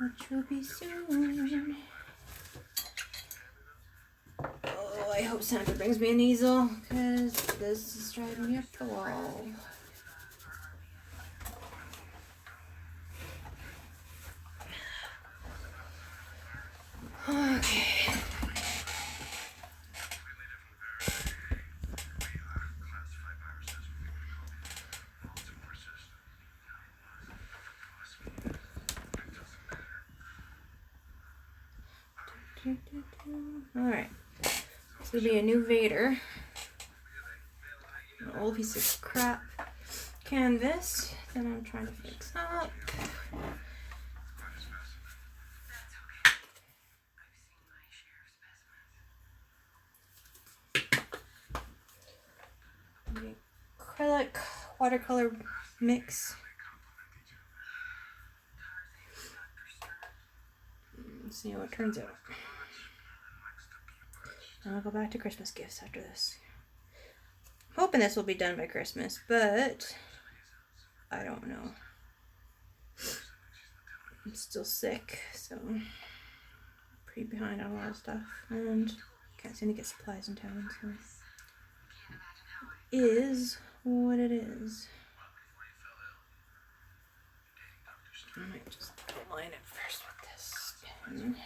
which will be soon. Oh, I hope Santa brings me an easel, because this is driving me up the wall. Okay. Alright. This will be a new Vader. An old piece of crap canvas that I'm trying to fix up. The acrylic watercolor mix. Let's see how it turns out. And I'll go back to Christmas gifts after this. I'm hoping this will be done by Christmas, but I don't know. I'm still sick, so I'm pretty behind on a lot of stuff, and can't seem to get supplies in town, so is what it is. I might just line it first with this pen.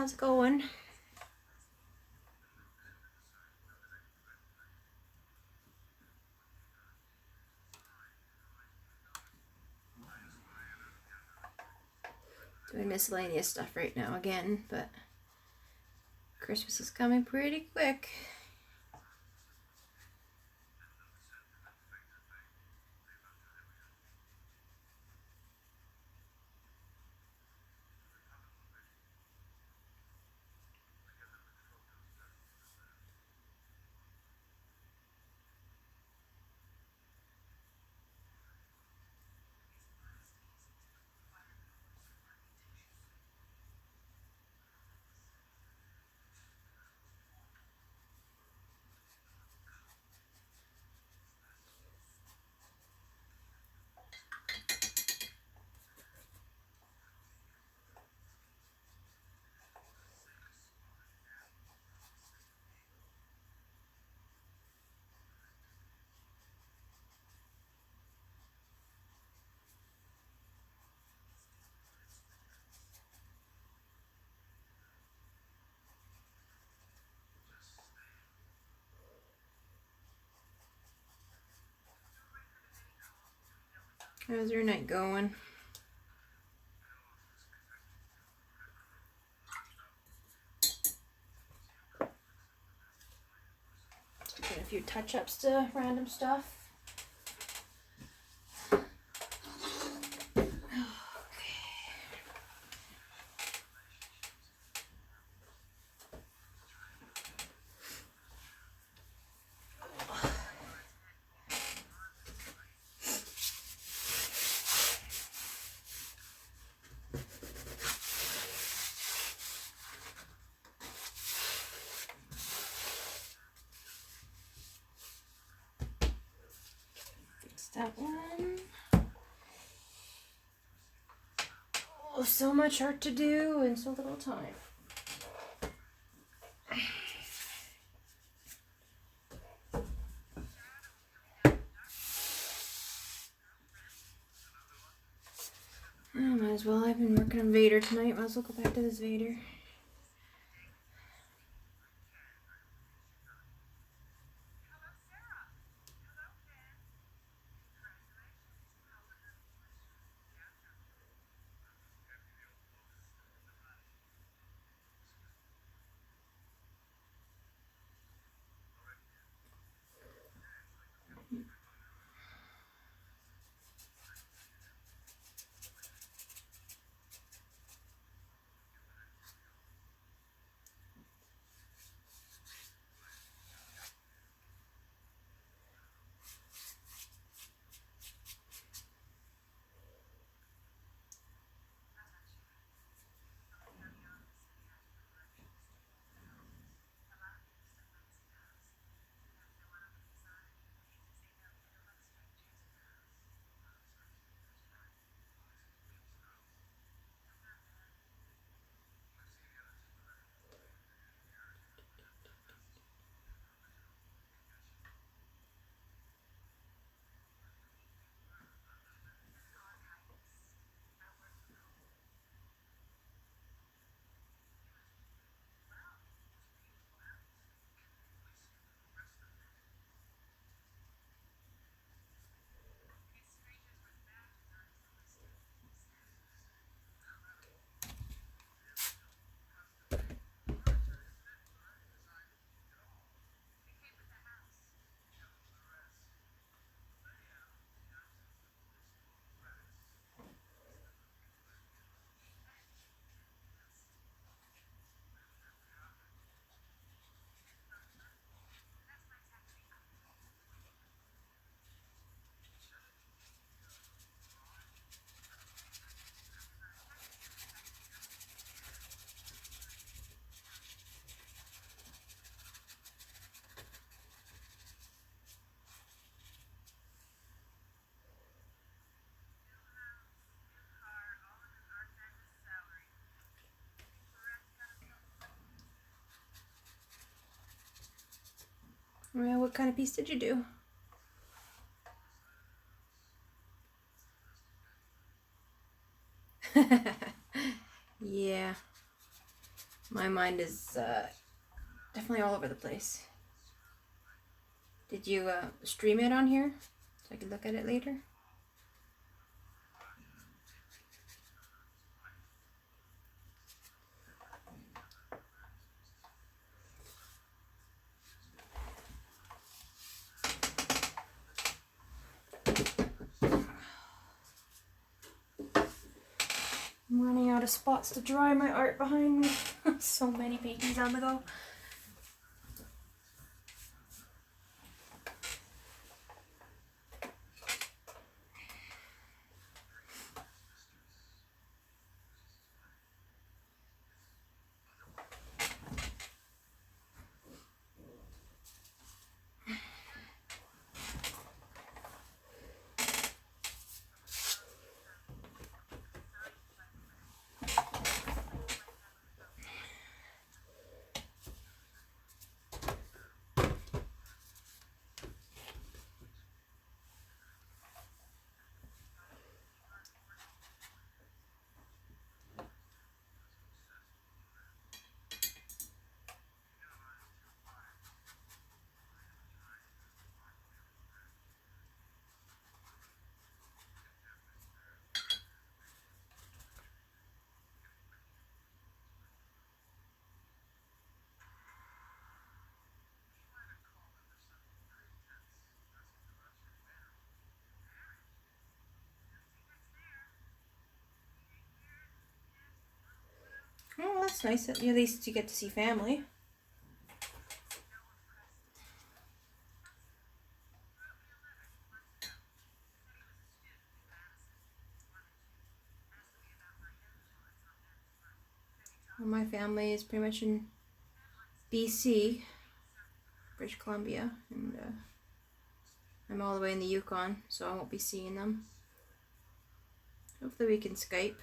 How's it going? Doing miscellaneous stuff right now again, but Christmas is coming pretty quick. How's your night going? Doing a few touch-ups to random stuff. That one. Oh, so much art to do and so little time. Oh, might as well. I've been working on Vader tonight. Might as well go back to this Vader. Well, what kind of piece did you do? Yeah. My mind is definitely all over the place. Did you stream it on here so I could look at it later? I'm running out of spots to dry my art behind me. So many paintings on the go. Oh, that's nice. At least you get to see family. Well, my family is pretty much in BC, British Columbia, and I'm all the way in the Yukon, so I won't be seeing them. Hopefully we can Skype.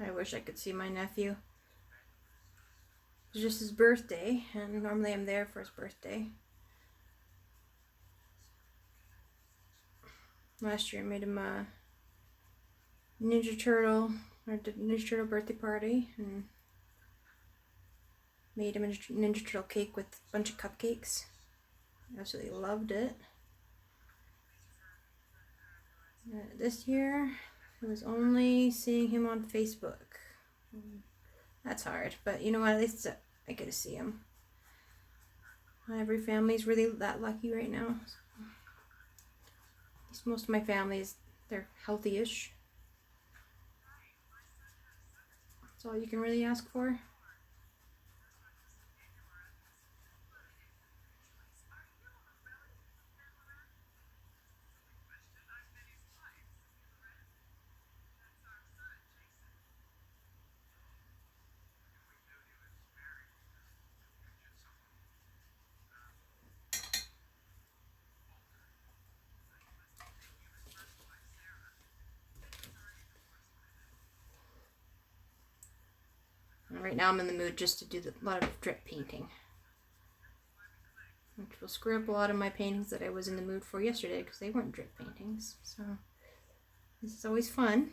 I wish I could see my nephew. It's just his birthday, and normally I'm there for his birthday. Last year I made him a Ninja Turtle birthday party, and made him a Ninja Turtle cake with a bunch of cupcakes. I absolutely loved it. This year, I was only seeing him on Facebook. That's hard, but you know what? At least I get to see him. Not every family's really that lucky right now. At least most of my families, they're healthy-ish. That's all you can really ask for. Right now I'm in the mood just to do a lot of drip painting, which will screw up a lot of my paintings that I was in the mood for yesterday because they weren't drip paintings. So this is always fun.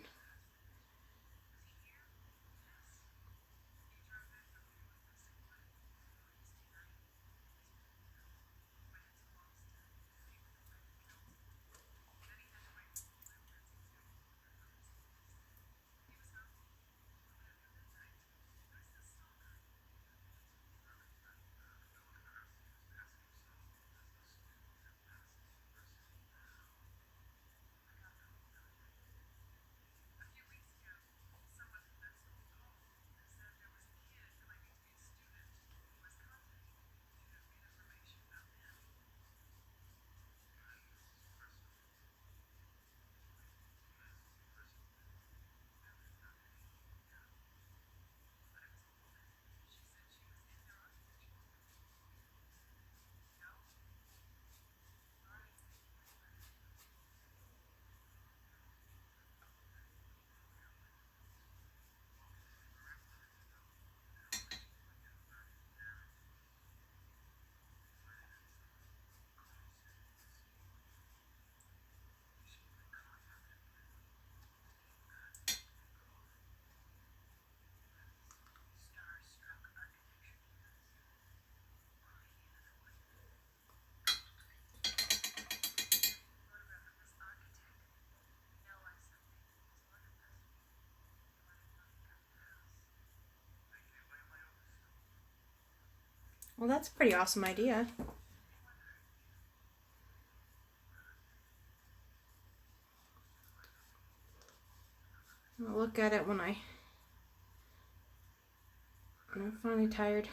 Well, that's a pretty awesome idea. I'll look at it when I'm finally tired.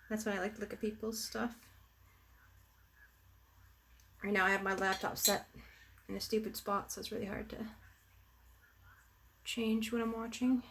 That's when I like to look at people's stuff. Right now I have my laptop set in a stupid spot, so it's really hard to change what I'm watching.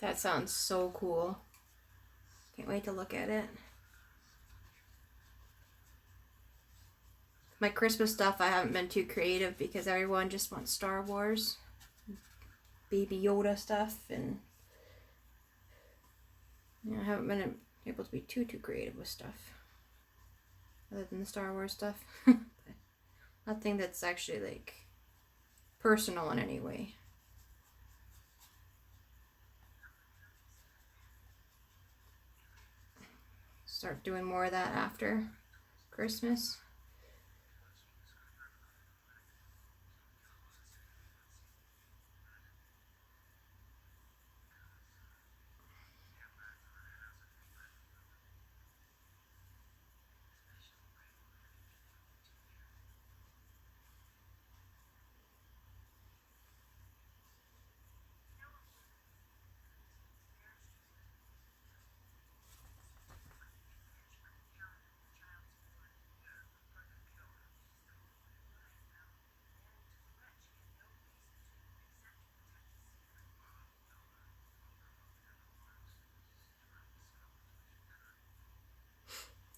That sounds so cool. Can't wait to look at it. My Christmas stuff, I haven't been too creative because everyone just wants Star Wars, Baby Yoda stuff, and I haven't been able to be too creative with stuff other than the Star Wars stuff. Nothing that's actually like personal in any way. Start doing more of that after Christmas.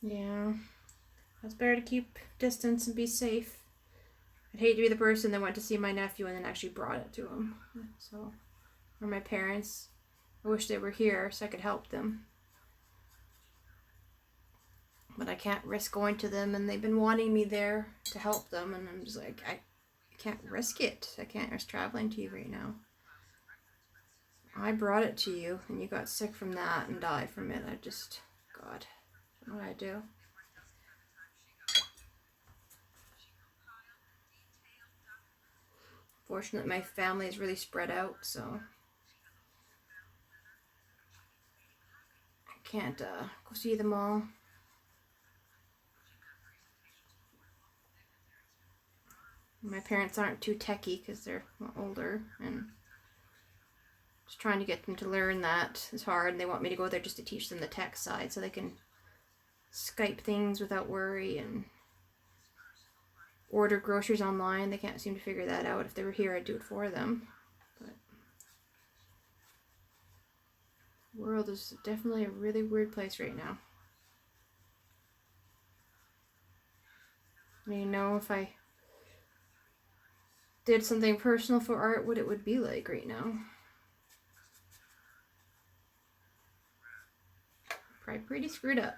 Yeah, it's better to keep distance and be safe. I'd hate to be the person that went to see my nephew and then actually brought it to him. So, or my parents. I wish they were here so I could help them. But I can't risk going to them, and they've been wanting me there to help them, and I'm just like, I can't risk it. I can't risk traveling to you right now. I brought it to you, and you got sick from that and died from it. God, I don't know what I do. Fortunately, my family is really spread out, so I can't go see them all. My parents aren't too techy because they're older, and just trying to get them to learn that is hard, and they want me to go there just to teach them the tech side so they can Skype things without worry and order groceries online. They can't seem to figure that out. If they were here, I'd do it for them. But the world is definitely a really weird place right now. If I did something personal for art, what it would be like right now. Probably pretty screwed up.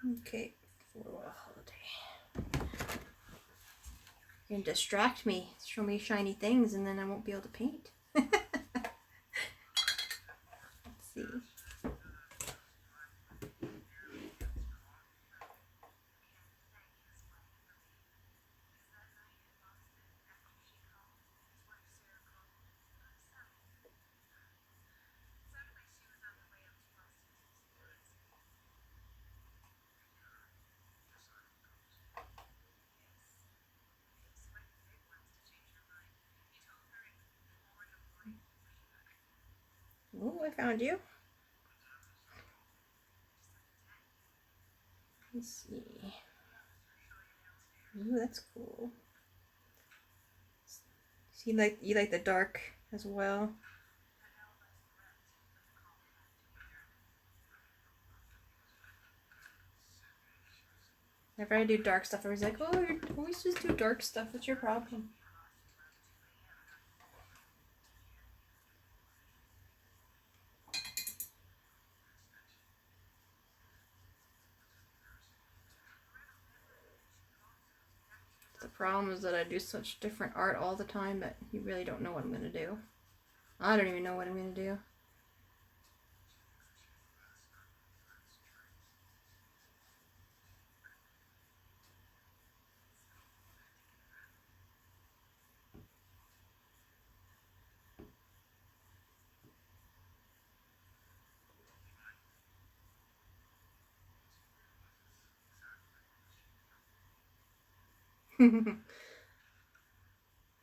Okay, for a holiday. You can distract me, show me shiny things, and then I won't be able to paint. Let's see. Oh, I found you. Let's see. Ooh, that's cool. See, you like the dark as well. Whenever I do dark stuff, everyone's like, "Oh, you always just do dark stuff. What's your problem?" The problem is that I do such different art all the time that you really don't know what I'm gonna do. I don't even know what I'm gonna do. I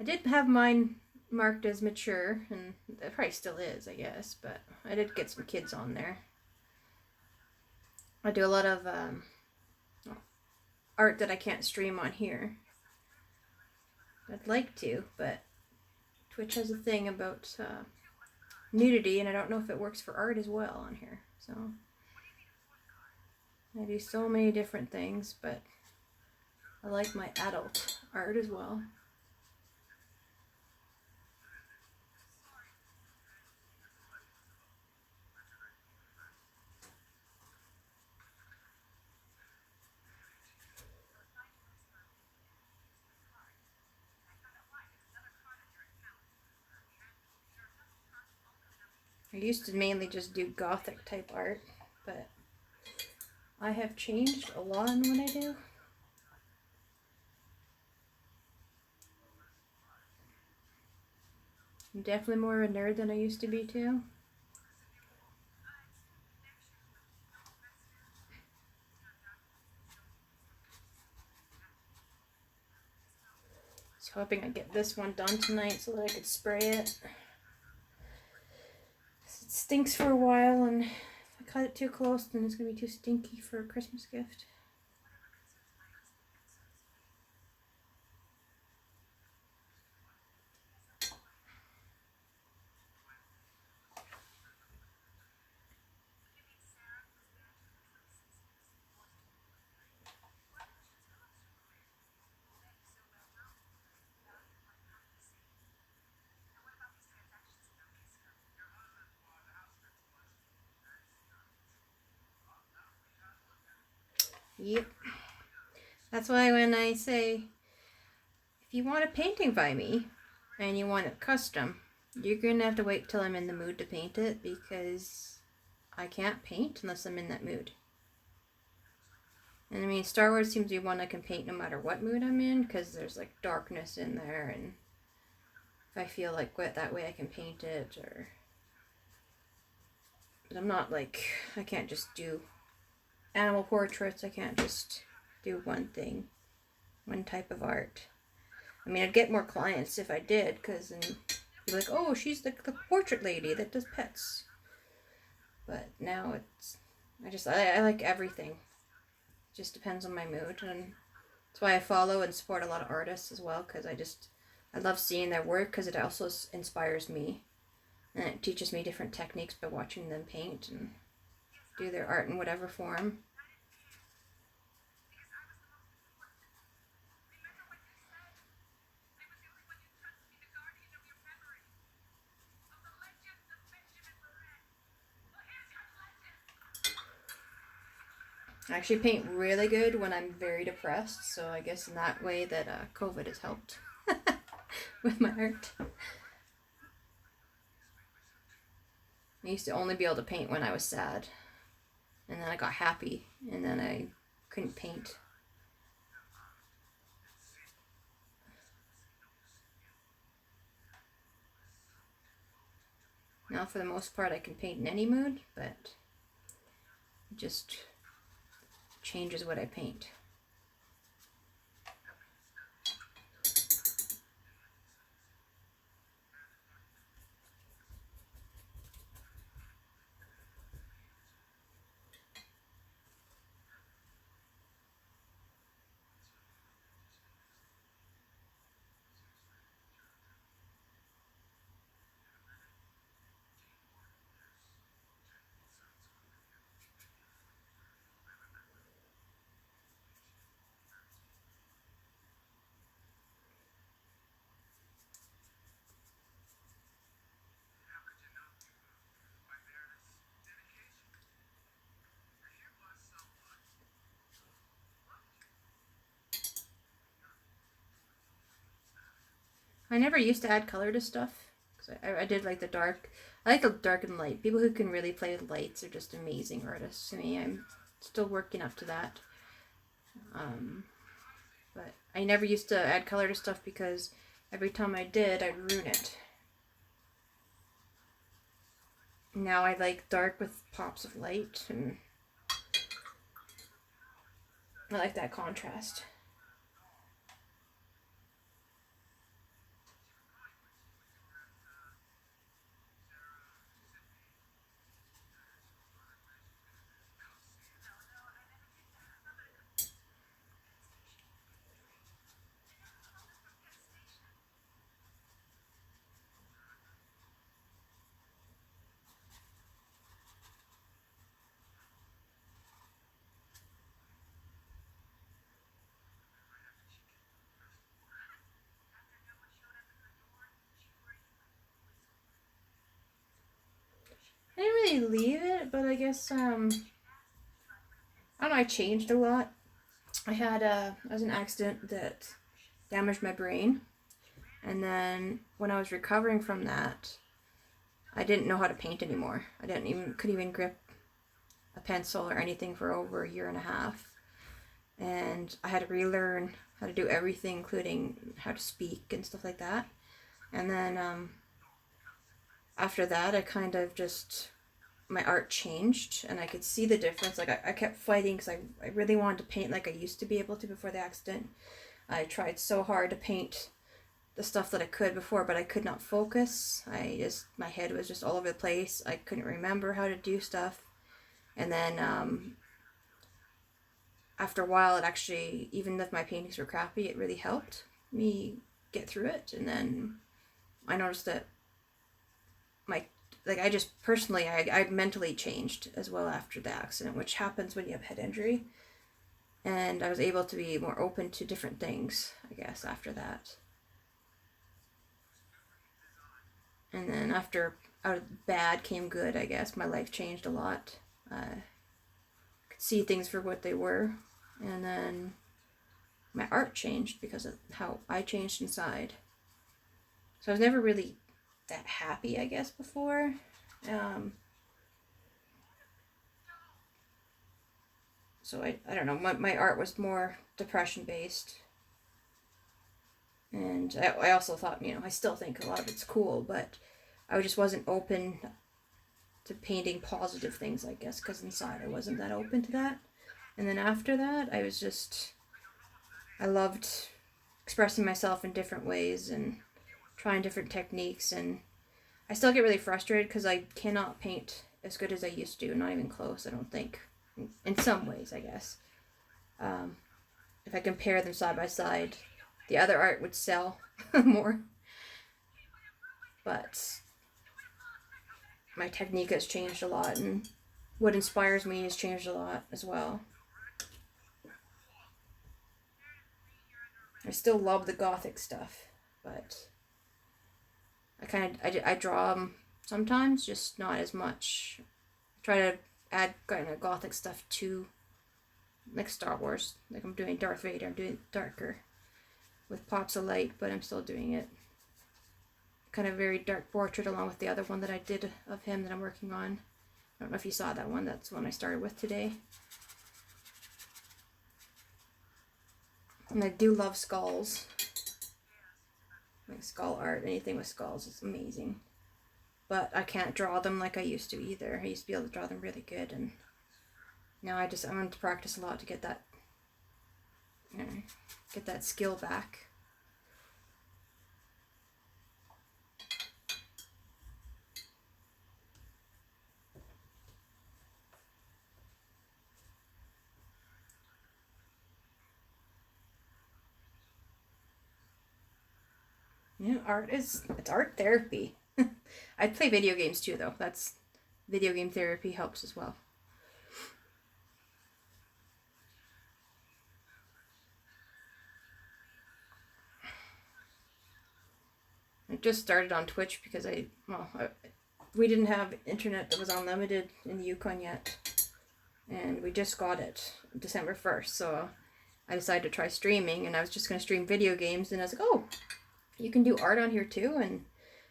did have mine marked as mature, and it probably still is, I guess, but I did get some kids on there. I do a lot of art that I can't stream on here. I'd like to, but Twitch has a thing about nudity, and I don't know if it works for art as well on here. So I do so many different things, but I like my adult art as well. I used to mainly just do gothic type art, but I have changed a lot in what I do. I'm definitely more of a nerd than I used to be too. I was hoping I'd get this one done tonight so that I could spray it. It stinks for a while, and if I cut it too close, then it's going to be too stinky for a Christmas gift. Yep. That's why when I say, if you want a painting by me and you want it custom, you're going to have to wait till I'm in the mood to paint it, because I can't paint unless I'm in that mood. And I mean, Star Wars seems to be one I can paint no matter what mood I'm in, because there's like darkness in there, and if I feel like that way I can paint it. Or but I'm not like, I can't just do animal portraits. I can't just do one thing, one type of art. I mean, I'd get more clients if I did, because then you'd be like, oh, she's the portrait lady that does pets. But now it's, I like everything. It just depends on my mood, and that's why I follow and support a lot of artists as well, because I love seeing their work, because it also inspires me, and it teaches me different techniques by watching them paint and do their art in whatever form. I actually paint really good when I'm very depressed, so I guess in that way that COVID has helped with my art. I used to only be able to paint when I was sad, and then I got happy, and then I couldn't paint. Now, for the most part, I can paint in any mood, but it just changes what I paint. I never used to add color to stuff, because I did like the dark. I like the dark and light. People who can really play with lights are just amazing artists to me. I'm still working up to that. But I never used to add color to stuff because every time I did, I'd ruin it. Now I like dark with pops of light, and I like that contrast. I didn't really leave it, but I guess I don't know, I changed a lot. I was an accident that damaged my brain, and then when I was recovering from that, I didn't know how to paint anymore. Couldn't even grip a pencil or anything for over a year and a half. And I had to relearn how to do everything, including how to speak and stuff like that. And then after that, I kind of just, my art changed, and I could see the difference. Like, I kept fighting because I really wanted to paint like I used to be able to before the accident. I tried so hard to paint the stuff that I could before, but I could not focus. My head was just all over the place. I couldn't remember how to do stuff. And then after a while, it actually, even if my paintings were crappy, it really helped me get through it. And then I noticed that I just personally, I mentally changed as well after the accident, which happens when you have head injury. And I was able to be more open to different things, I guess, after that. And then after out of bad came good, I guess. My life changed a lot. I could see things for what they were. And then my art changed because of how I changed inside. So I was never really that happy, I guess, before. So I don't know, my art was more depression based. And I also thought, I still think a lot of it's cool, but I just wasn't open to painting positive things, I guess, because inside I wasn't that open to that. And then after that, I loved expressing myself in different ways and trying different techniques. And I still get really frustrated because I cannot paint as good as I used to, not even close, I don't think. In some ways, I guess. If I compare them side by side, the other art would sell more. But my technique has changed a lot, and what inspires me has changed a lot as well. I still love the gothic stuff, but I draw them sometimes, just not as much. Try to add kind of gothic stuff to like Star Wars. Like I'm doing Darth Vader. I'm doing it darker with pops of light, but I'm still doing it kind of very dark portrait along with the other one that I did of him that I'm working on. I don't know if you saw that one. That's the one I started with today. And I do love skulls. Like skull art, anything with skulls is amazing. But I can't draw them like I used to either. I used to be able to draw them really good, and now I want to practice a lot to get that, get that skill back. Yeah, it's art therapy. I'd play video games too, though. That's video game therapy helps as well. I just started on Twitch because we didn't have internet that was unlimited in the Yukon yet, and we just got it December 1st. So I decided to try streaming, and I was just going to stream video games, and I was like, oh, you can do art on here too. And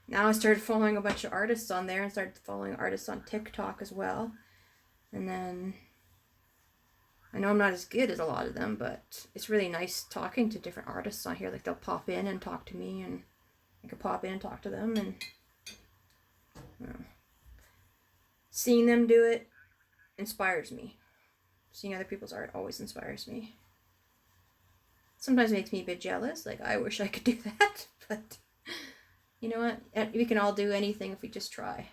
now I started following a bunch of artists on there and started following artists on TikTok as well. And then I know I'm not as good as a lot of them, but it's really nice talking to different artists on here. Like they'll pop in and talk to me, and I can pop in and talk to them, and seeing them do it inspires me. Seeing other people's art always inspires me. Sometimes it makes me a bit jealous, like I wish I could do that, but you know what? We can all do anything if we just try.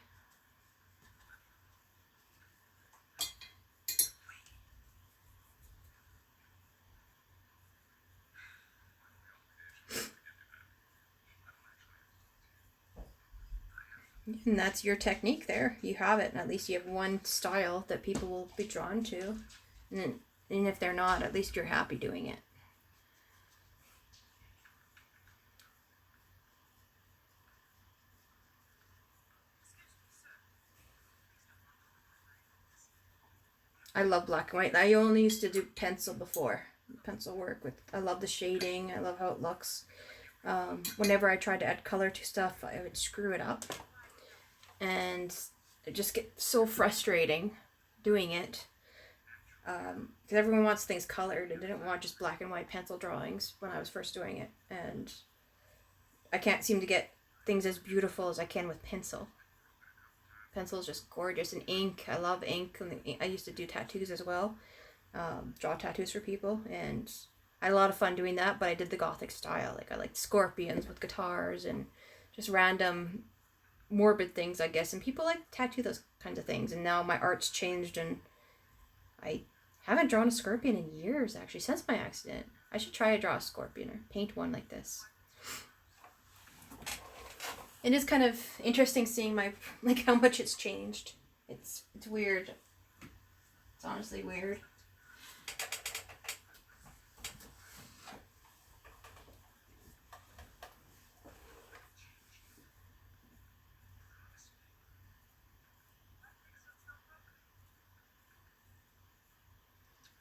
And that's your technique there. You have it, and at least you have one style that people will be drawn to. And if they're not, at least you're happy doing it. I love black and white. I only used to do pencil before. Pencil work with, I love the shading. I love how it looks. Whenever I tried to add color to stuff, I would screw it up. And it just gets so frustrating doing it. Because everyone wants things colored and didn't want just black and white pencil drawings when I was first doing it. And I can't seem to get things as beautiful as I can with pencil. Pencil is just gorgeous. And ink, I love ink. And I used to do tattoos as well, draw tattoos for people, and I had a lot of fun doing that. But I did the gothic style. Like I liked scorpions with guitars and just random morbid things, I guess. And people like tattoo those kinds of things. And now my art's changed, and I haven't drawn a scorpion in years, actually, since my accident. I should try to draw a scorpion or paint one like this. It is kind of interesting seeing how much it's changed. It's weird. It's honestly weird.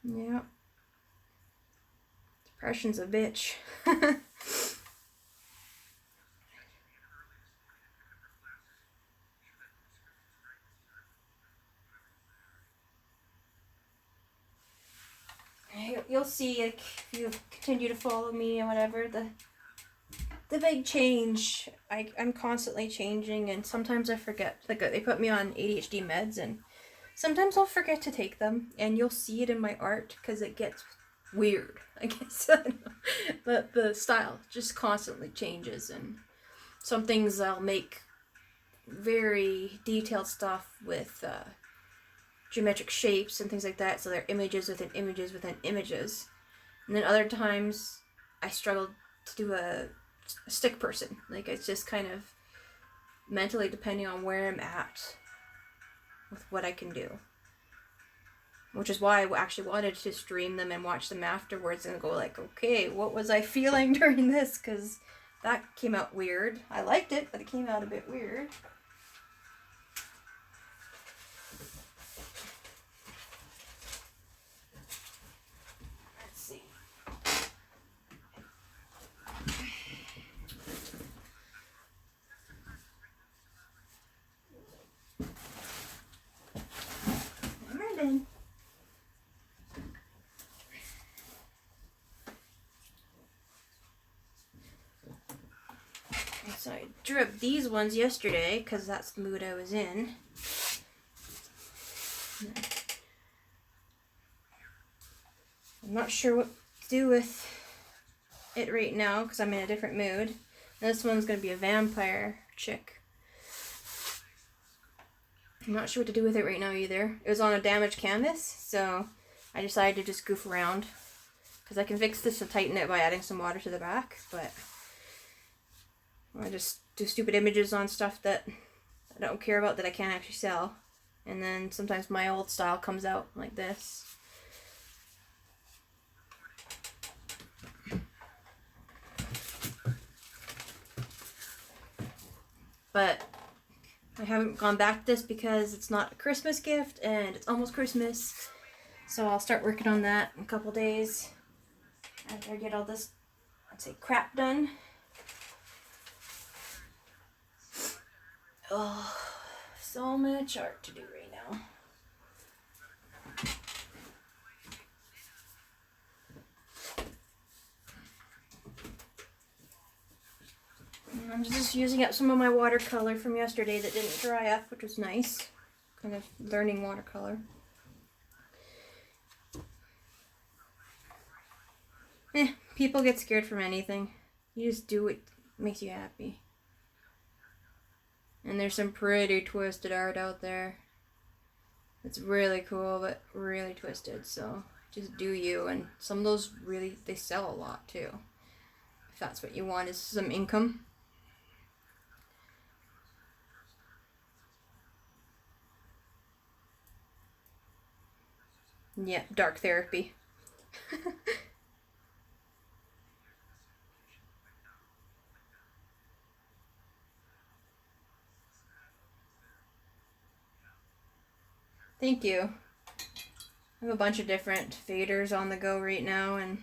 Yeah. Depression's a bitch. You'll see, like, if you continue to follow me and whatever, the big change. I'm constantly changing, and sometimes I forget. Like, they put me on ADHD meds, and sometimes I'll forget to take them, and you'll see it in my art because it gets weird, I guess. But the style just constantly changes, and some things I'll make very detailed stuff with geometric shapes and things like that, so they're images within images within images. And then other times I struggle to do a stick person. Like, it's just kind of mentally depending on where I'm at with what I can do. Which is why I actually wanted to stream them and watch them afterwards and go like, okay, what was I feeling during this? Because that came out weird. I liked it, but it came out a bit weird. So I drew up these ones yesterday because that's the mood I was in. I'm not sure what to do with it right now because I'm in a different mood. This one's going to be a vampire chick. I'm not sure what to do with it right now either. It was on a damaged canvas, so I decided to just goof around. Because I can fix this and tighten it by adding some water to the back, but I just do stupid images on stuff that I don't care about that I can't actually sell. And then sometimes my old style comes out like this. But I haven't gone back to this because it's not a Christmas gift and it's almost Christmas. So I'll start working on that in a couple days after I get all this, I'd say, crap done. Oh, so much art to do right now. And I'm just using up some of my watercolor from yesterday that didn't dry up, which was nice. Kind of learning watercolor. People get scared from anything. You just do what makes you happy. And there's some pretty twisted art out there. It's really cool, but really twisted. So just do you. And some of those really, they sell a lot too. If that's what you want, is some income. Yeah, dark therapy. Thank you. I have a bunch of different faders on the go right now, and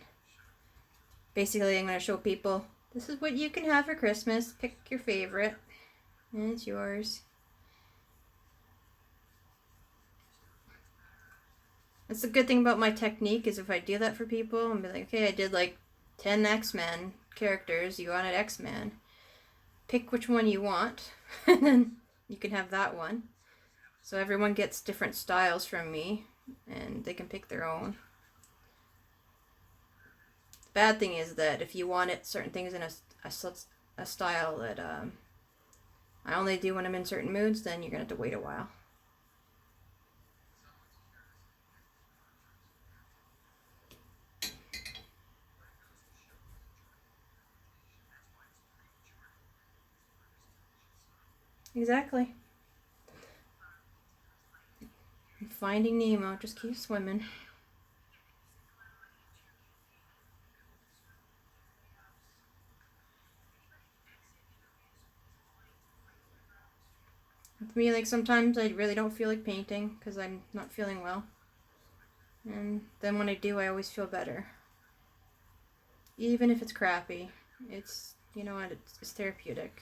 basically I'm going to show people this is what you can have for Christmas. Pick your favorite, and it's yours. That's the good thing about my technique is if I do that for people and be like, okay, I did like 10 X-Men characters, you wanted X-Men. Pick which one you want, and then you can have that one. So everyone gets different styles from me, and they can pick their own. The bad thing is that if you want it, certain things in a style that I only do when I'm in certain moods, then you're going to have to wait a while. Exactly. Finding Nemo, just keep swimming. With me, like sometimes I really don't feel like painting because I'm not feeling well. And then when I do, I always feel better. Even if it's crappy, it's, you know what, it's therapeutic.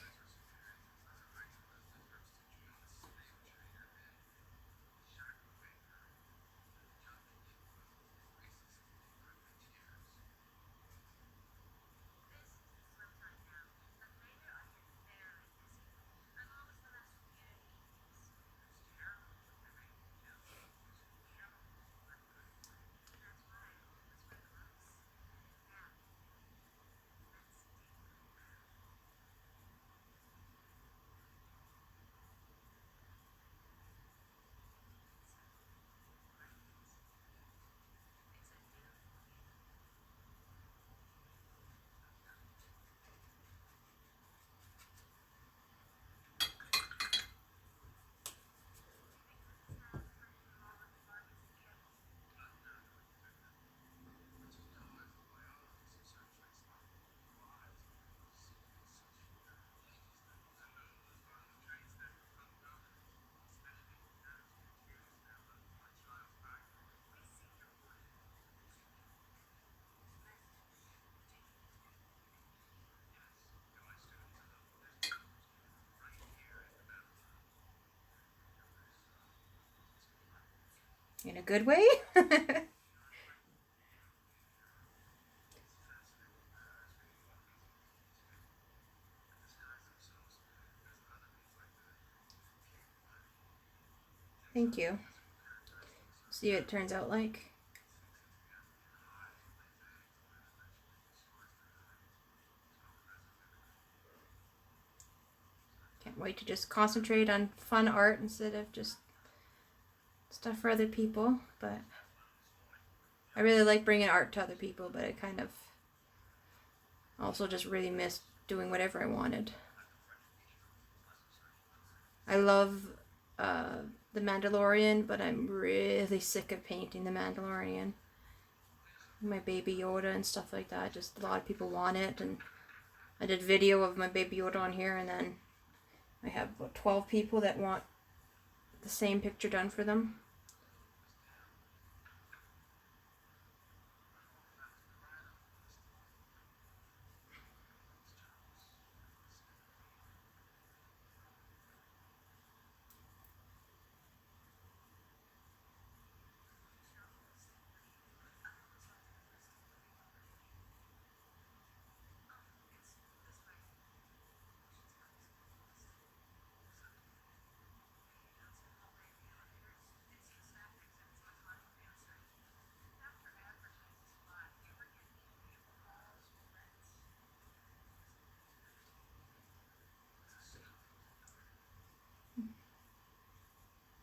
In a good way? Thank you. See what it turns out like. Can't wait to just concentrate on fun art instead of just stuff for other people. But I really like bringing art to other people, but I kind of also just really missed doing whatever I wanted. I love The Mandalorian, but I'm really sick of painting The Mandalorian. My Baby Yoda and stuff like that. Just a lot of people want it, and I did video of my Baby Yoda on here, and then I have about 12 people that want the same picture done for them.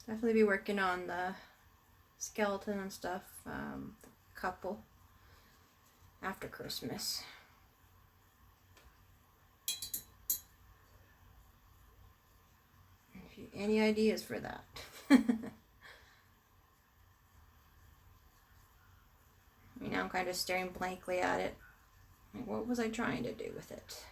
Definitely be working on the skeleton and stuff, the couple, after Christmas. If you, any ideas for that? Now I'm kind of staring blankly at it. Like, what was I trying to do with it?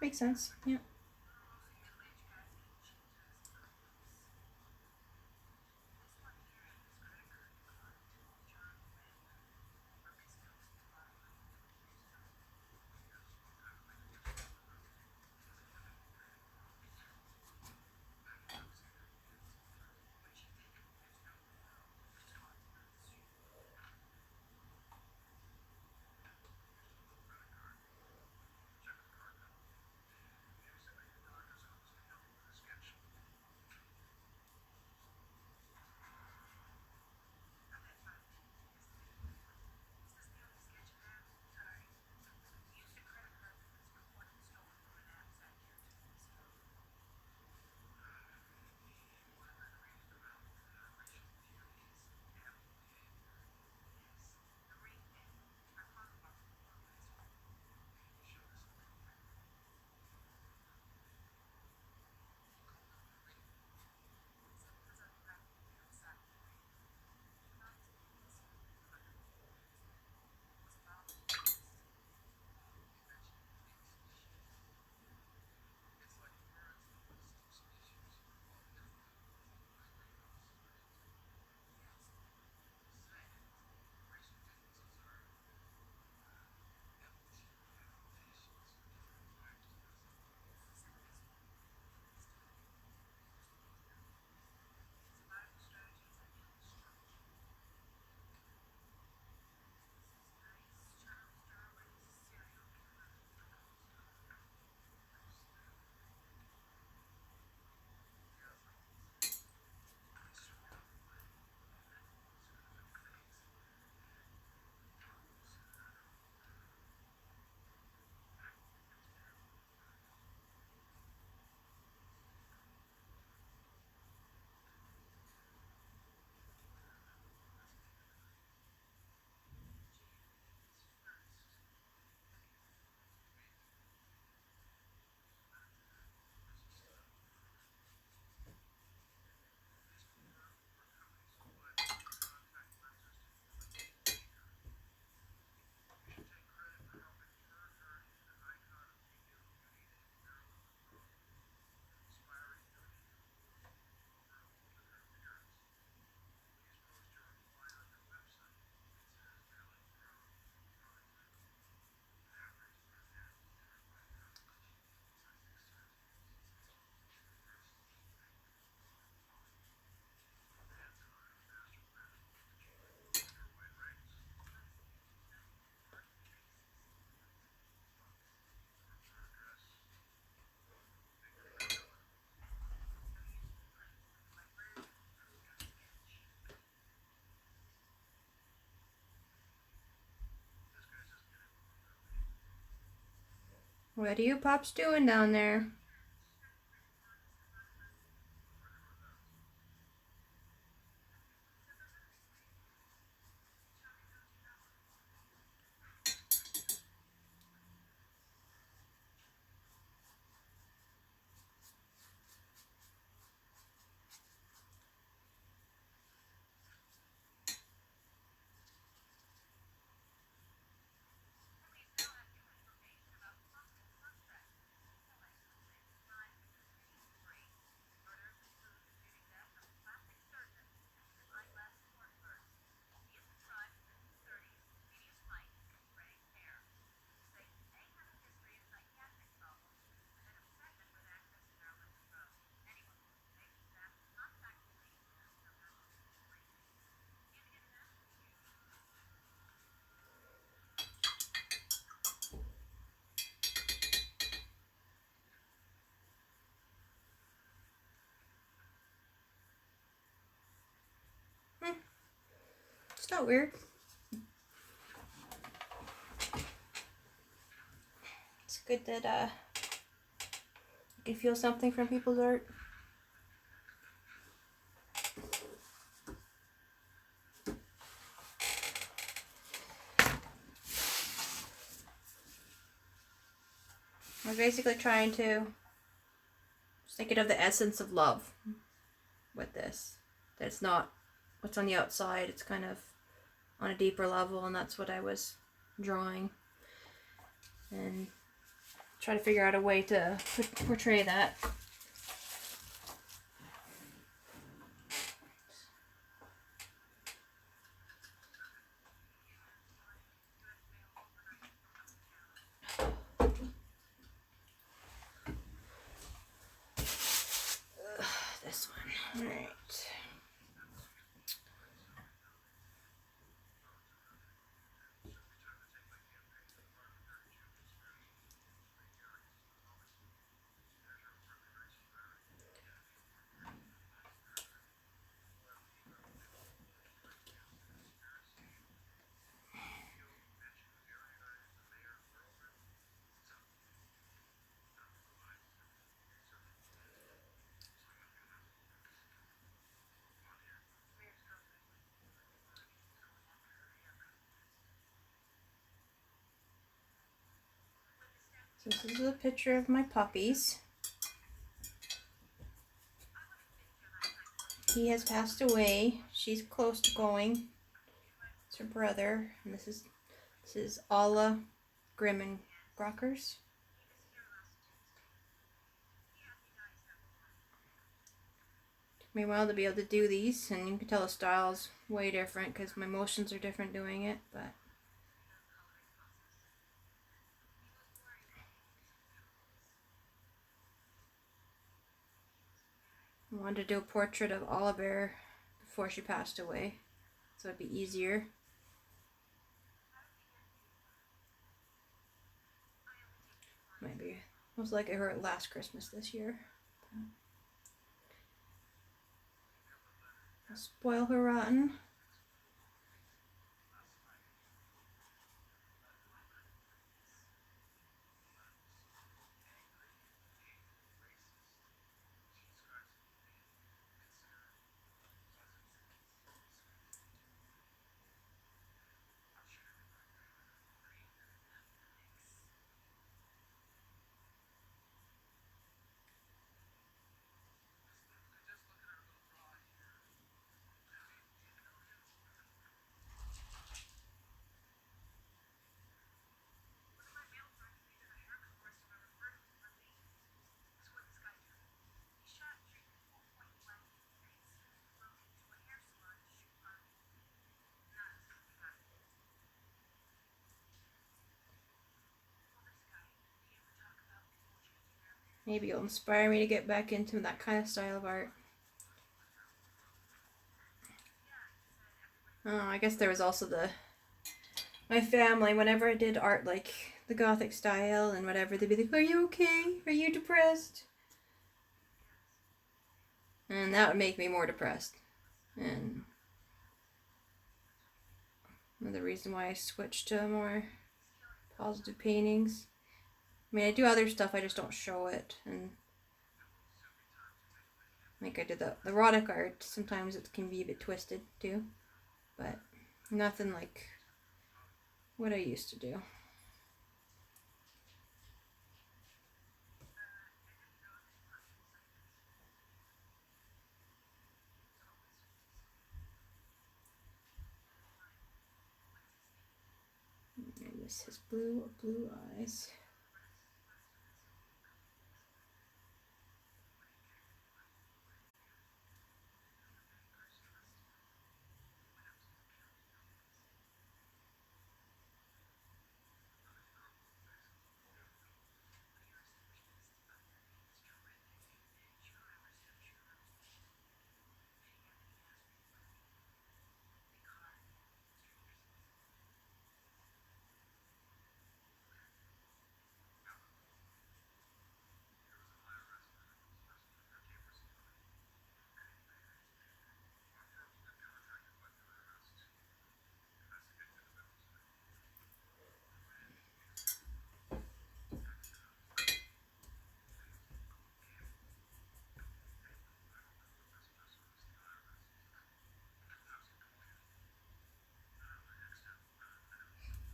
Makes sense. Yeah. What are you pops doing down there? It's not weird. It's good that you can feel something from people's art. I was basically trying to just thinking of the essence of love with this. That it's not what's on the outside, it's kind of on a deeper level, and that's what I was drawing. And try to figure out a way to portray that. This one. All right. So this is a picture of my puppies. He has passed away. She's close to going. It's her brother, and this is Alla Grim and Grockers. Took me a while to be able to do these, and you can tell the style's way different because my motions are different doing it, but I wanted to do a portrait of Oliver before she passed away, so it'd be easier. Maybe. Most likely her last Christmas this year. I'll spoil her rotten. Maybe it'll inspire me to get back into that kind of style of art. Oh, I guess there was also my family, whenever I did art like the Gothic style and whatever, they'd be like, "Are you okay? Are you depressed?" And that would make me more depressed. And another reason why I switched to more positive paintings. mean, I do other stuff, I just don't show it. And like I did the erotic art, sometimes it can be a bit twisted too. But nothing like what I used to do. And this is blue eyes.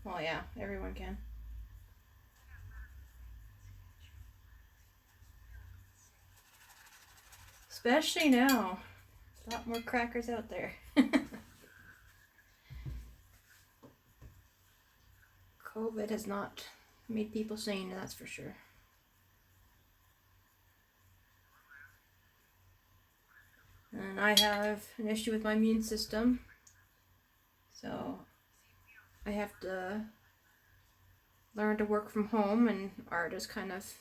Well, yeah, everyone can. Especially now. A lot more crackers out there. COVID has not made people sane, that's for sure. And I have an issue with my immune system. So I have to learn to work from home, and art is kind of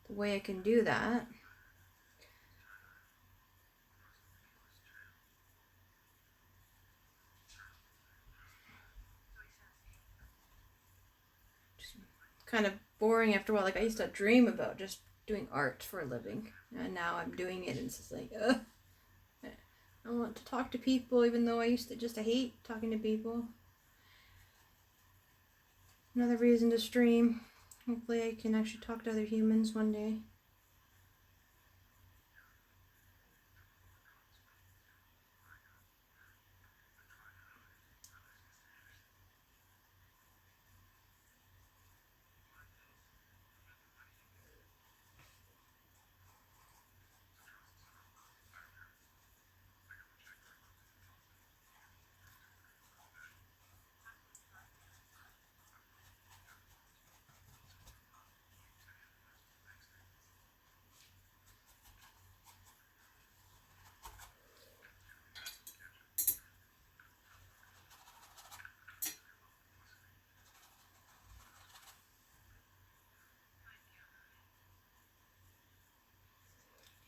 the way I can do that. Just kind of boring after a while. Like I used to dream about just doing art for a living, and now I'm doing it, and it's just like, ugh. I want to talk to people, even though I used to just hate talking to people. Another reason to stream. Hopefully I can actually talk to other humans one day.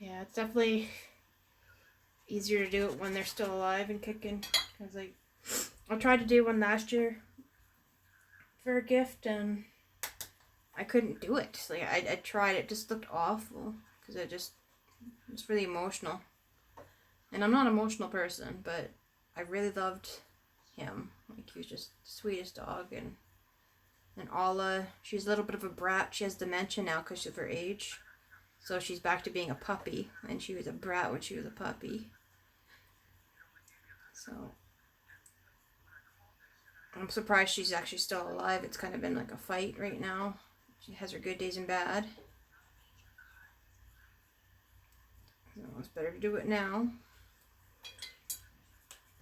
Yeah, it's definitely easier to do it when they're still alive and kicking. Because like, I tried to do one last year for a gift, and I couldn't do it. Like I tried, it just looked awful because it's really emotional. And I'm not an emotional person, but I really loved him. Like he was just the sweetest dog. And Alla, she's a little bit of a brat. She has dementia now because of her age. So she's back to being a puppy, and she was a brat when she was a puppy. So I'm surprised she's actually still alive. It's kind of been like a fight right now. She has her good days and bad. So it's better to do it now.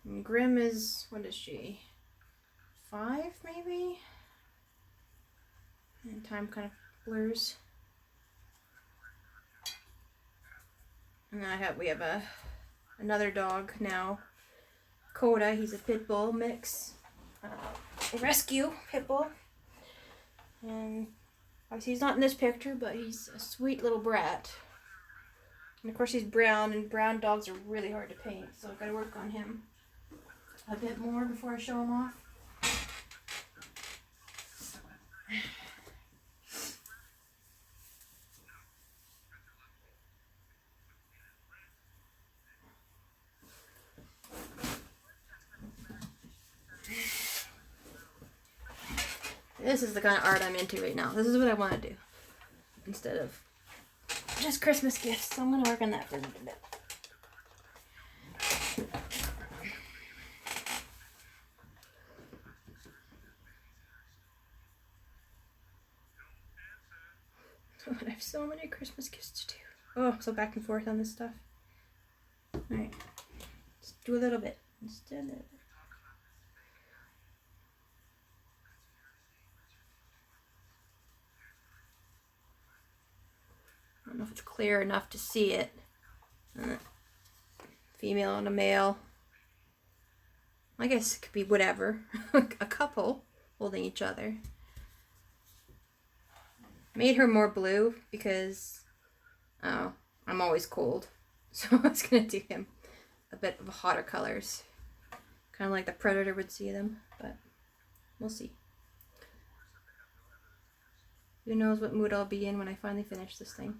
And Grim is, what is she? 5 maybe? And time kind of blurs. And then we have another dog now, Coda. He's a pit bull mix, rescue pit bull, and obviously he's not in this picture, but he's a sweet little brat. And of course he's brown, and brown dogs are really hard to paint, so I've got to work on him a bit more before I show him off. This is the kind of art I'm into right now. This is what I want to do. instead of just Christmas gifts. So I'm going to work on that for a little bit. I have so many Christmas gifts to do. Oh, so back and forth on this stuff. Alright. Just do a little bit. Just do a little bit. I don't know if it's clear enough to see it. Female and a male. I guess it could be whatever. A couple holding each other. Made her more blue because I'm always cold. So I was going to do him a bit of hotter colors. Kind of like the Predator would see them. But we'll see. Who knows what mood I'll be in when I finally finish this thing.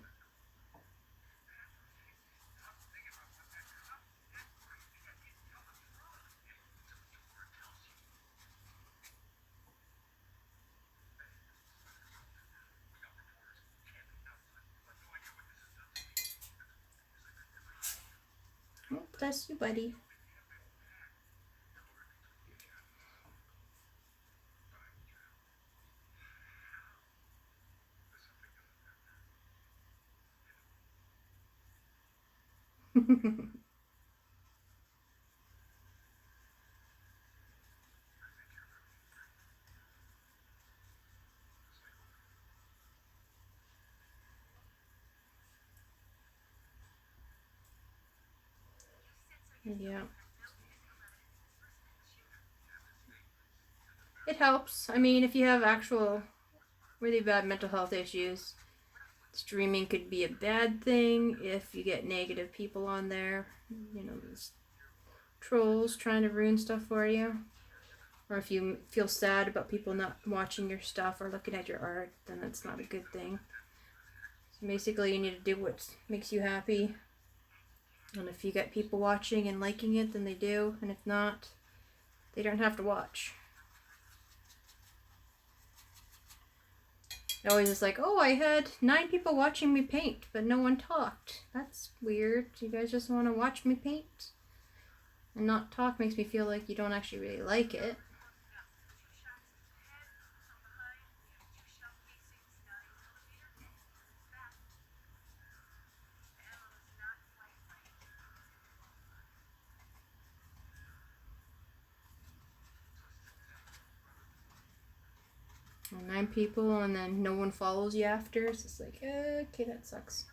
Oh, bless you, buddy. Yeah. It helps. I mean, if you have actual really bad mental health issues, streaming could be a bad thing if you get negative people on there. You know, these trolls trying to ruin stuff for you. Or if you feel sad about people not watching your stuff or looking at your art, then that's not a good thing. So basically, you need to do what makes you happy. And if you get people watching and liking it, then they do. And if not, they don't have to watch. It always is like, oh, I had 9 people watching me paint, but no one talked. That's weird. You guys just want to watch me paint? And not talk makes me feel like you don't actually really like it. And 9 people and then no one follows you after. It's just like, okay, that sucks.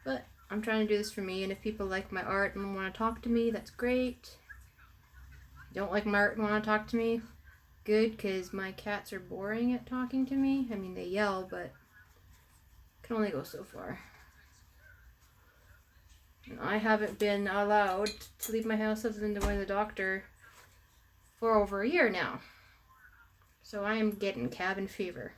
But I'm trying to do this for me, and if people like my art and want to talk to me, that's great. Don't like my art and want to talk to me, good, because my cats are boring at talking to me. I mean, they yell, but can only go so far. And I haven't been allowed to leave my house other than to go to the doctor for over a year now. So I am getting cabin fever.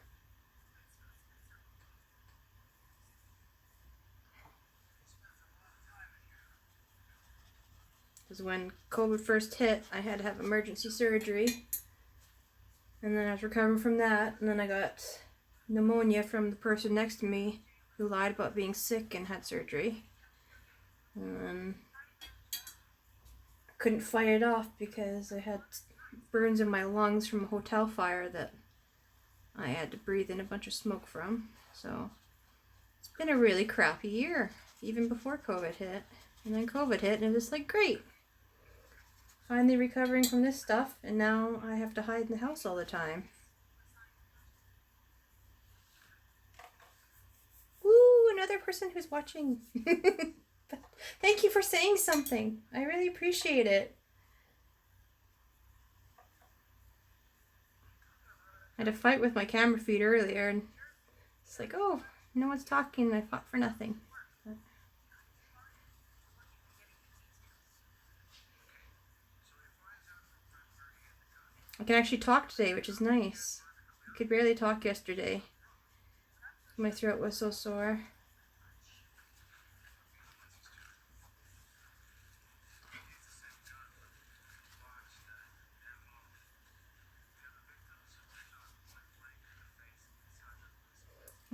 Because when COVID first hit, I had to have emergency surgery. And then I was recovering from that, and then I got pneumonia from the person next to me who lied about being sick and had surgery. And then I couldn't fight it off because I had burns in my lungs from a hotel fire that I had to breathe in a bunch of smoke from. So it's been a really crappy year, even before COVID hit. And then COVID hit, and it was like, great. Finally recovering from this stuff, and now I have to hide in the house all the time. Woo, another person who's watching. Thank you for saying something. I really appreciate it. I had a fight with my camera feed earlier, and it's like, oh, no one's talking, and I fought for nothing. But I can actually talk today, which is nice. I could barely talk yesterday. My throat was so sore.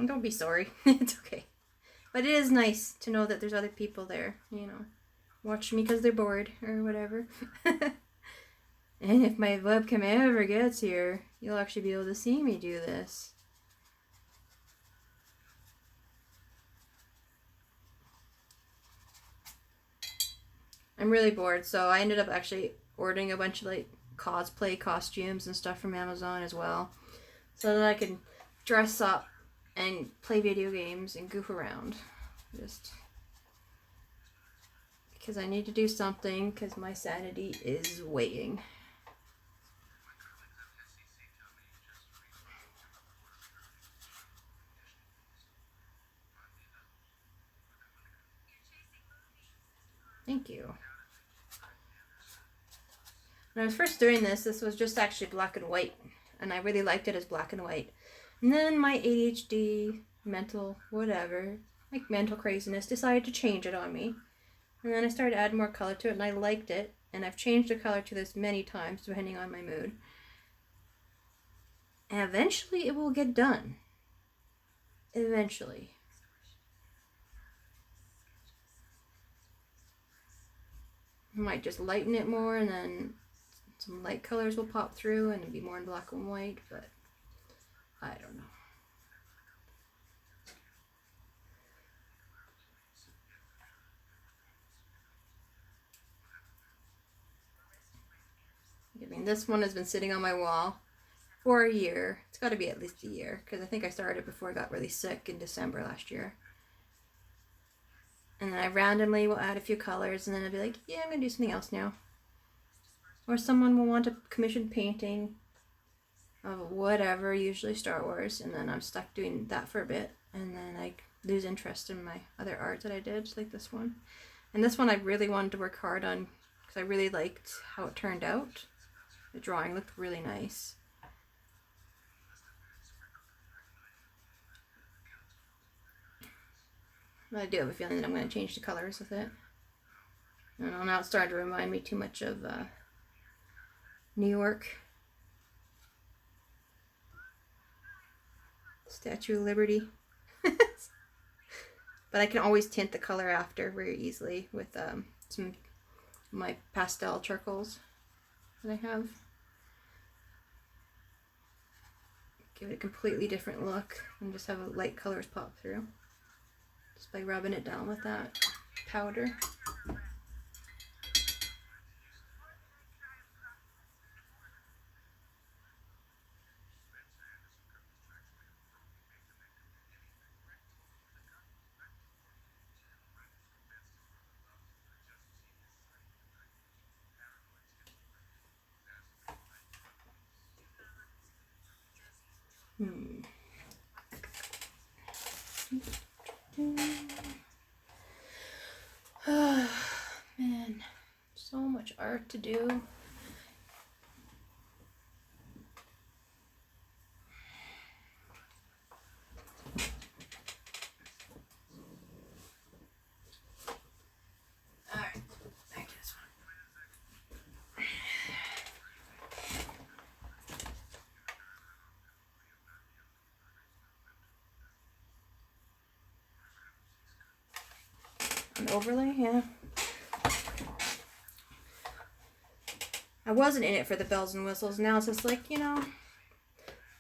Don't be sorry. It's okay. But it is nice to know that there's other people there, you know, watching me because they're bored or whatever. And if my webcam ever gets here, you'll actually be able to see me do this. I'm really bored, so I ended up actually ordering a bunch of like cosplay costumes and stuff from Amazon as well, so that I can dress up and play video games and goof around. Just because I need to do something, because my sanity is weighing. Thank you. When I was first doing this was just actually black and white, and I really liked it as black and white. And then my ADHD, mental craziness decided to change it on me. And then I started adding more color to it, and I liked it. And I've changed the color to this many times, depending on my mood. And eventually it will get done. Eventually. I might just lighten it more, and then some light colors will pop through, and it'll be more in black and white, but I don't know. I mean, this one has been sitting on my wall for a year. It's got to be at least a year, because I think I started before I got really sick in December last year. And then I randomly will add a few colors, and then I'll be like, yeah, I'm going to do something else now. Or someone will want a commissioned painting of whatever, usually Star Wars, and then I'm stuck doing that for a bit, and then I lose interest in my other art that I did, like this one. And this one I really wanted to work hard on, because I really liked how it turned out. The drawing looked really nice. But I do have a feeling that I'm going to change the colors with it. I don't know, now it's starting to remind me too much of New York. Statue of Liberty. But I can always tint the color after very easily with some of my pastel charcoals that I have. Give it a completely different look and just have a light colors pop through. Just by rubbing it down with that powder. Oh, man, so much art to do. Alright, back to this one. An overlay, yeah. I wasn't in it for the bells and whistles. Now it's just like, you know,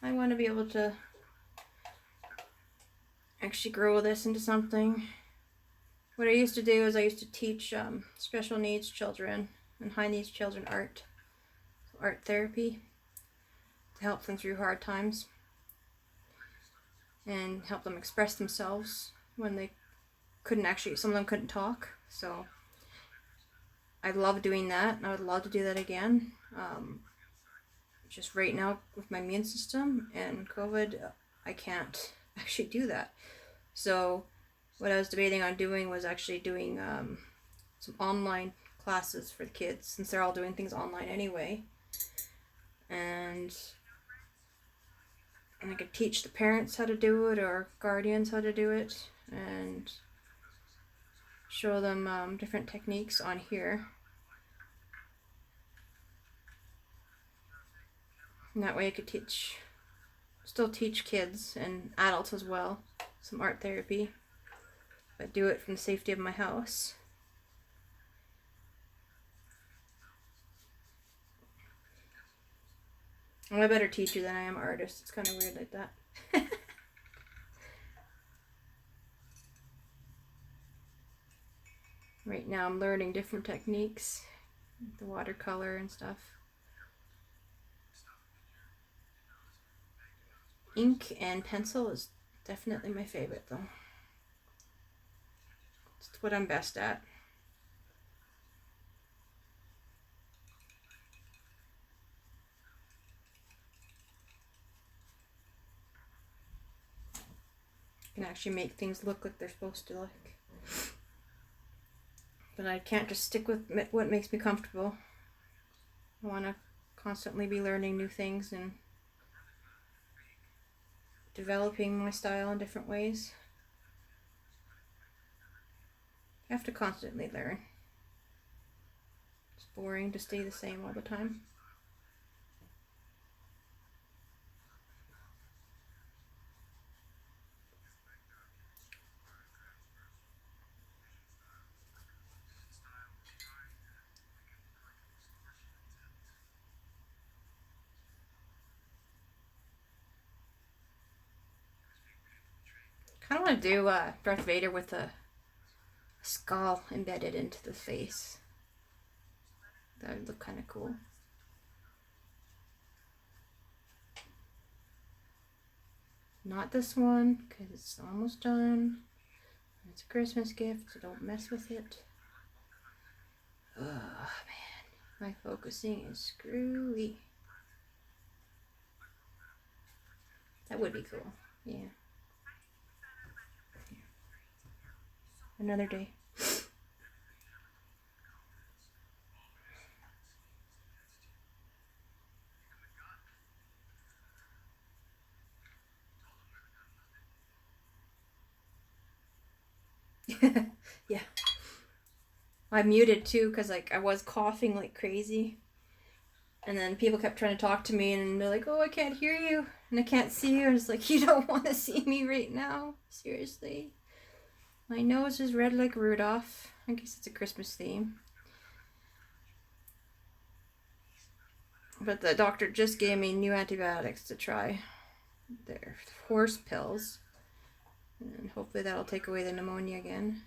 I want to be able to actually grow this into something. What I used to do is I used to teach special needs children and high needs children art therapy to help them through hard times and help them express themselves when they couldn't actually, some of them couldn't talk. So I love doing that, and I would love to do that again. Just right now with my immune system and COVID, I can't actually do that. So what I was debating on doing was actually doing some online classes for the kids, since they're all doing things online anyway. And I could teach the parents how to do it, or guardians how to do it, and show them different techniques on here. And that way I could teach still teach kids and adults as well some art therapy, but do it from the safety of my house. I'm a better teacher than I am artist. It's kind of weird like that. Right now I'm learning different techniques, the watercolor and stuff. Ink and pencil is definitely my favorite though. It's what I'm best at. Can actually make things look like they're supposed to look. But I can't just stick with what makes me comfortable. I want to constantly be learning new things and developing my style in different ways. You have to constantly learn. It's boring to stay the same all the time. I kind of want to do Darth Vader with a skull embedded into the face. That would look kind of cool. Not this one, because it's almost done. It's a Christmas gift, so don't mess with it. Oh man, my focusing is screwy. That would be cool, yeah. Another day. Yeah. I muted too because like I was coughing like crazy. And then people kept trying to talk to me and they're like, "Oh, I can't hear you and I can't see you." I was like, "You don't want to see me right now? Seriously?" My nose is red like Rudolph. I guess it's a Christmas theme. But the doctor just gave me new antibiotics to try. They're horse pills. And hopefully that'll take away the pneumonia again.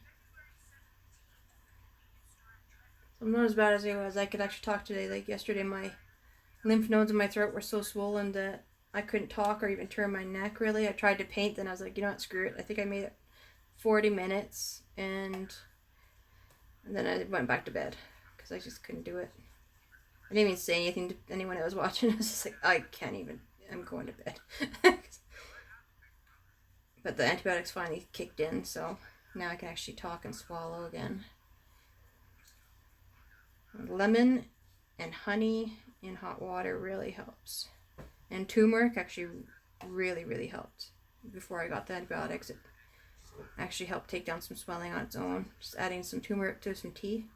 So I'm not as bad as I was. I could actually talk today. Like yesterday, my lymph nodes in my throat were so swollen that I couldn't talk or even turn my neck really. I tried to paint, then I was like, you know what, screw it. I think I made it 40 minutes and then I went back to bed because I just couldn't do it. I didn't even say anything to anyone that was watching. I was just like, I can't even, I'm going to bed. But the antibiotics finally kicked in, so now I can actually talk and swallow again. Lemon and honey in hot water really helps. And turmeric actually really helped. Before I got the antibiotics, it actually helped take down some swelling on its own. Just adding some turmeric to some tea.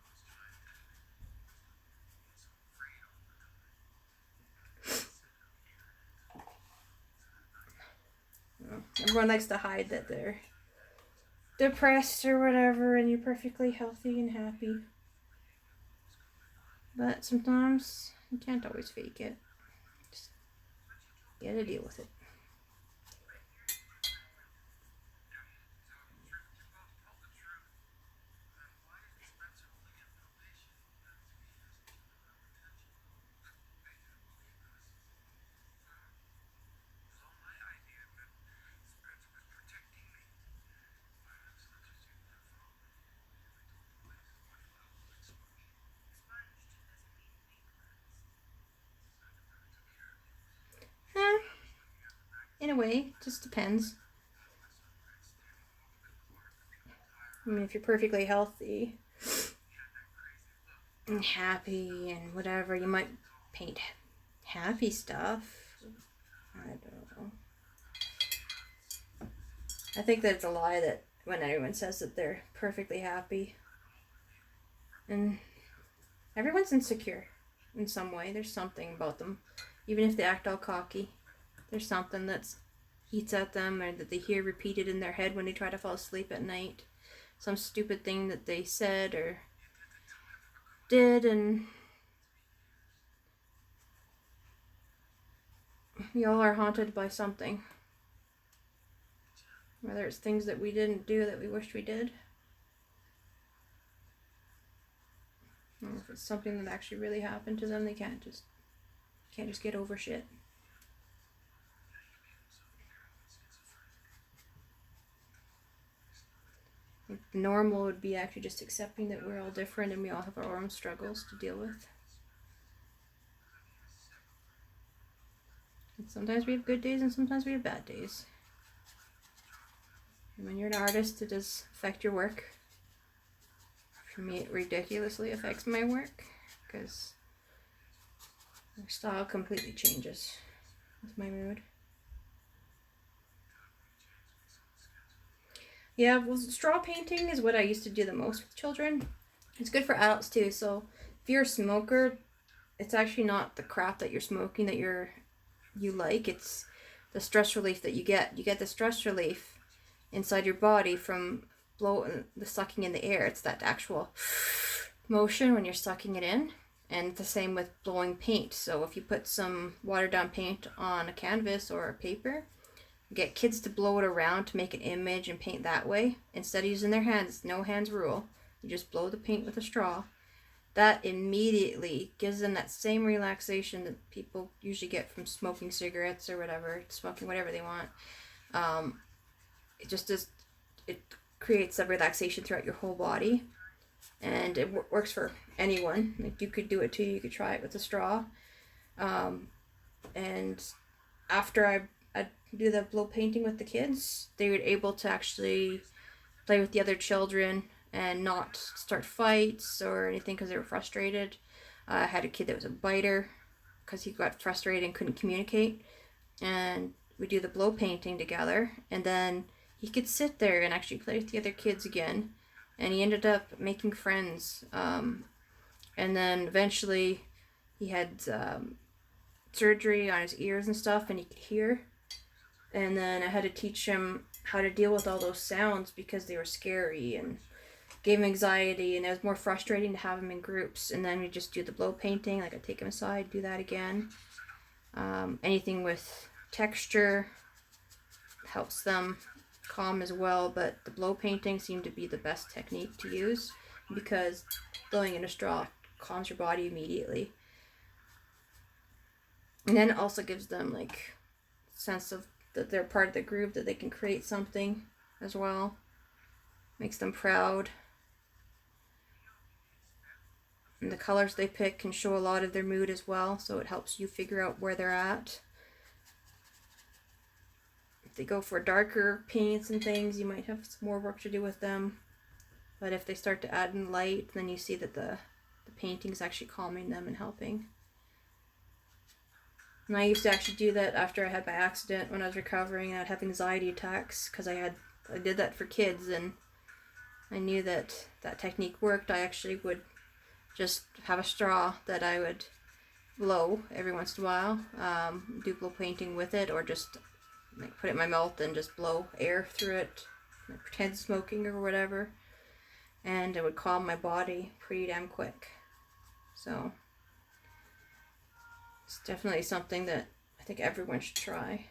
Everyone likes to hide that they're depressed or whatever and you're perfectly healthy and happy. But sometimes you can't always fake it. Just you gotta deal with it. In a way, just depends. I mean, if you're perfectly healthy and happy and whatever, you might paint happy stuff. I don't know. I think that it's a lie that when anyone says that they're perfectly happy. And everyone's insecure in some way. There's something about them, even if they act all cocky. there's something that eats at them, or that they hear repeated in their head when they try to fall asleep at night. Some stupid thing that they said or did, and we all are haunted by something. Whether it's things that we didn't do that we wished we did, or if it's something that actually really happened to them, they can't just get over shit. Normal would be actually just accepting that we're all different and we all have our own struggles to deal with. And sometimes we have good days and sometimes we have bad days. And when you're an artist, it does affect your work. For me, it ridiculously affects my work because my style completely changes with my mood. Yeah, well, straw painting is what I used to do the most with children. It's good for adults too. So if you're a smoker, it's actually not the crap that you're smoking that you like. It's the stress relief that you get. You get the stress relief inside your body from the sucking in the air. It's that actual motion when you're sucking it in. And the same with blowing paint. So if you put some watered down paint on a canvas or a paper, get kids to blow it around to make an image and paint that way instead of using their hands. No hands rule. You just blow the paint with a straw. That immediately gives them that same relaxation that people usually get from smoking cigarettes or whatever, smoking whatever they want. It creates a relaxation throughout your whole body, and it works for anyone. Like, you could do it too. You could try it with a straw. And after I do the blow painting with the kids, they were able to actually play with the other children and not start fights or anything because they were frustrated. I had a kid that was a biter because he got frustrated and couldn't communicate, and we do the blow painting together, and then he could sit there and actually play with the other kids again, and he ended up making friends. And then eventually he had surgery on his ears and stuff, and he could hear. And then I had to teach him how to deal with all those sounds because they were scary and gave him anxiety, and it was more frustrating to have him in groups. And then we just do the blow painting. Like, I take him aside, do that again. Anything with texture helps them calm as well, but the blow painting seemed to be the best technique to use because blowing in a straw calms your body immediately. And then it also gives them like sense of that they're part of the group, that they can create something as well. Makes them proud. And the colors they pick can show a lot of their mood as well, so it helps you figure out where they're at. If they go for darker paints and things, you might have some more work to do with them. But if they start to add in light, then you see that the painting is actually calming them and helping. And I used to actually do that after I had my accident when I was recovering, and I'd have anxiety attacks because I did that for kids, and I knew that technique worked. I actually would just have a straw that I would blow every once in a while, do blow painting with it, or just like put it in my mouth and just blow air through it, like pretend smoking or whatever, and it would calm my body pretty damn quick. So it's definitely something that I think everyone should try.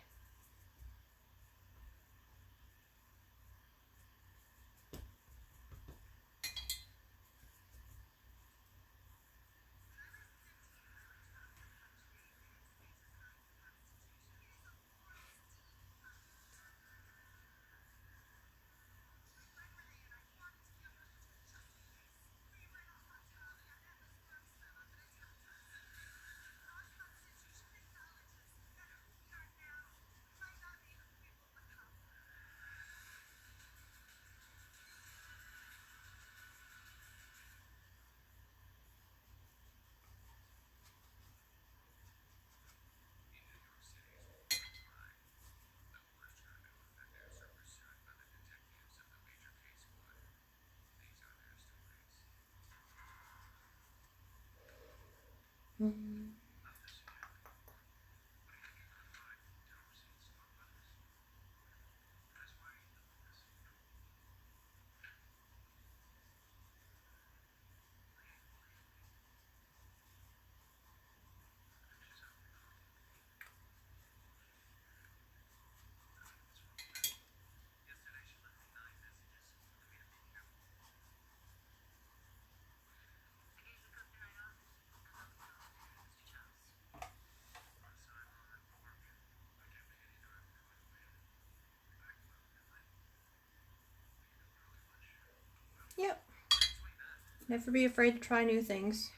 Never be afraid to try new things.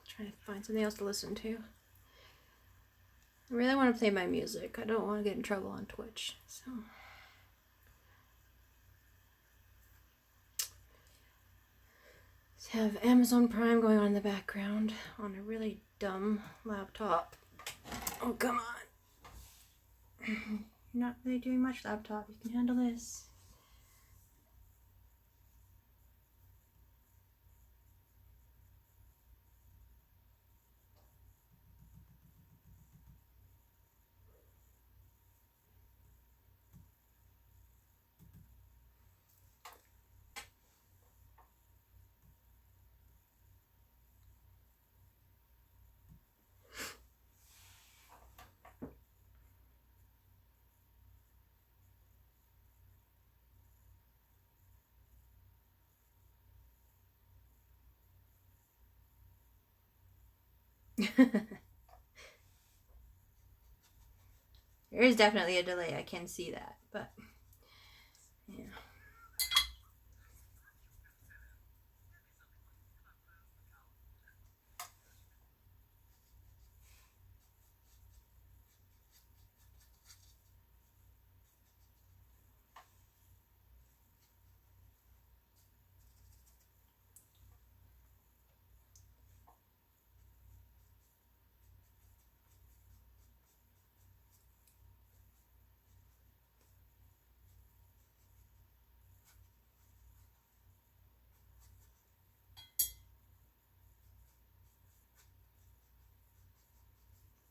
Trying to find something else to listen to. I really want to play my music. I don't want to get in trouble on Twitch. So let's have Amazon Prime going on in the background on a really dumb laptop. Oh, come on. You're not really doing much, laptop. You can handle this. There is definitely a delay. I can see that, but yeah.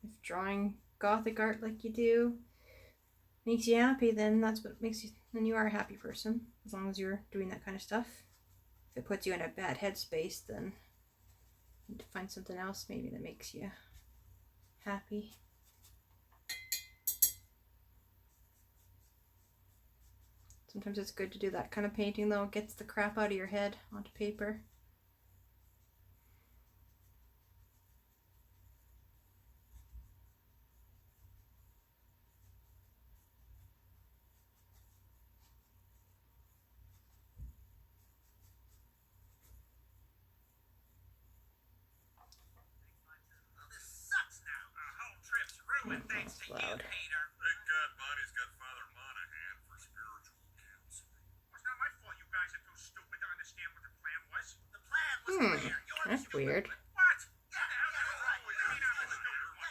If drawing gothic art like you do makes you happy, then that's what makes you, then you are a happy person, as long as you're doing that kind of stuff. If it puts you in a bad headspace, then you need to find something else maybe that makes you happy. Sometimes it's good to do that kind of painting though. It gets the crap out of your head onto paper. Thanks to you, Peter. Thank God Bonnie's got Father Monahan for spiritual counseling. It's not my fault you guys are too stupid to understand what the plan was. The plan was clear. That's weird. What? Yeah, that's right. I mean, I'm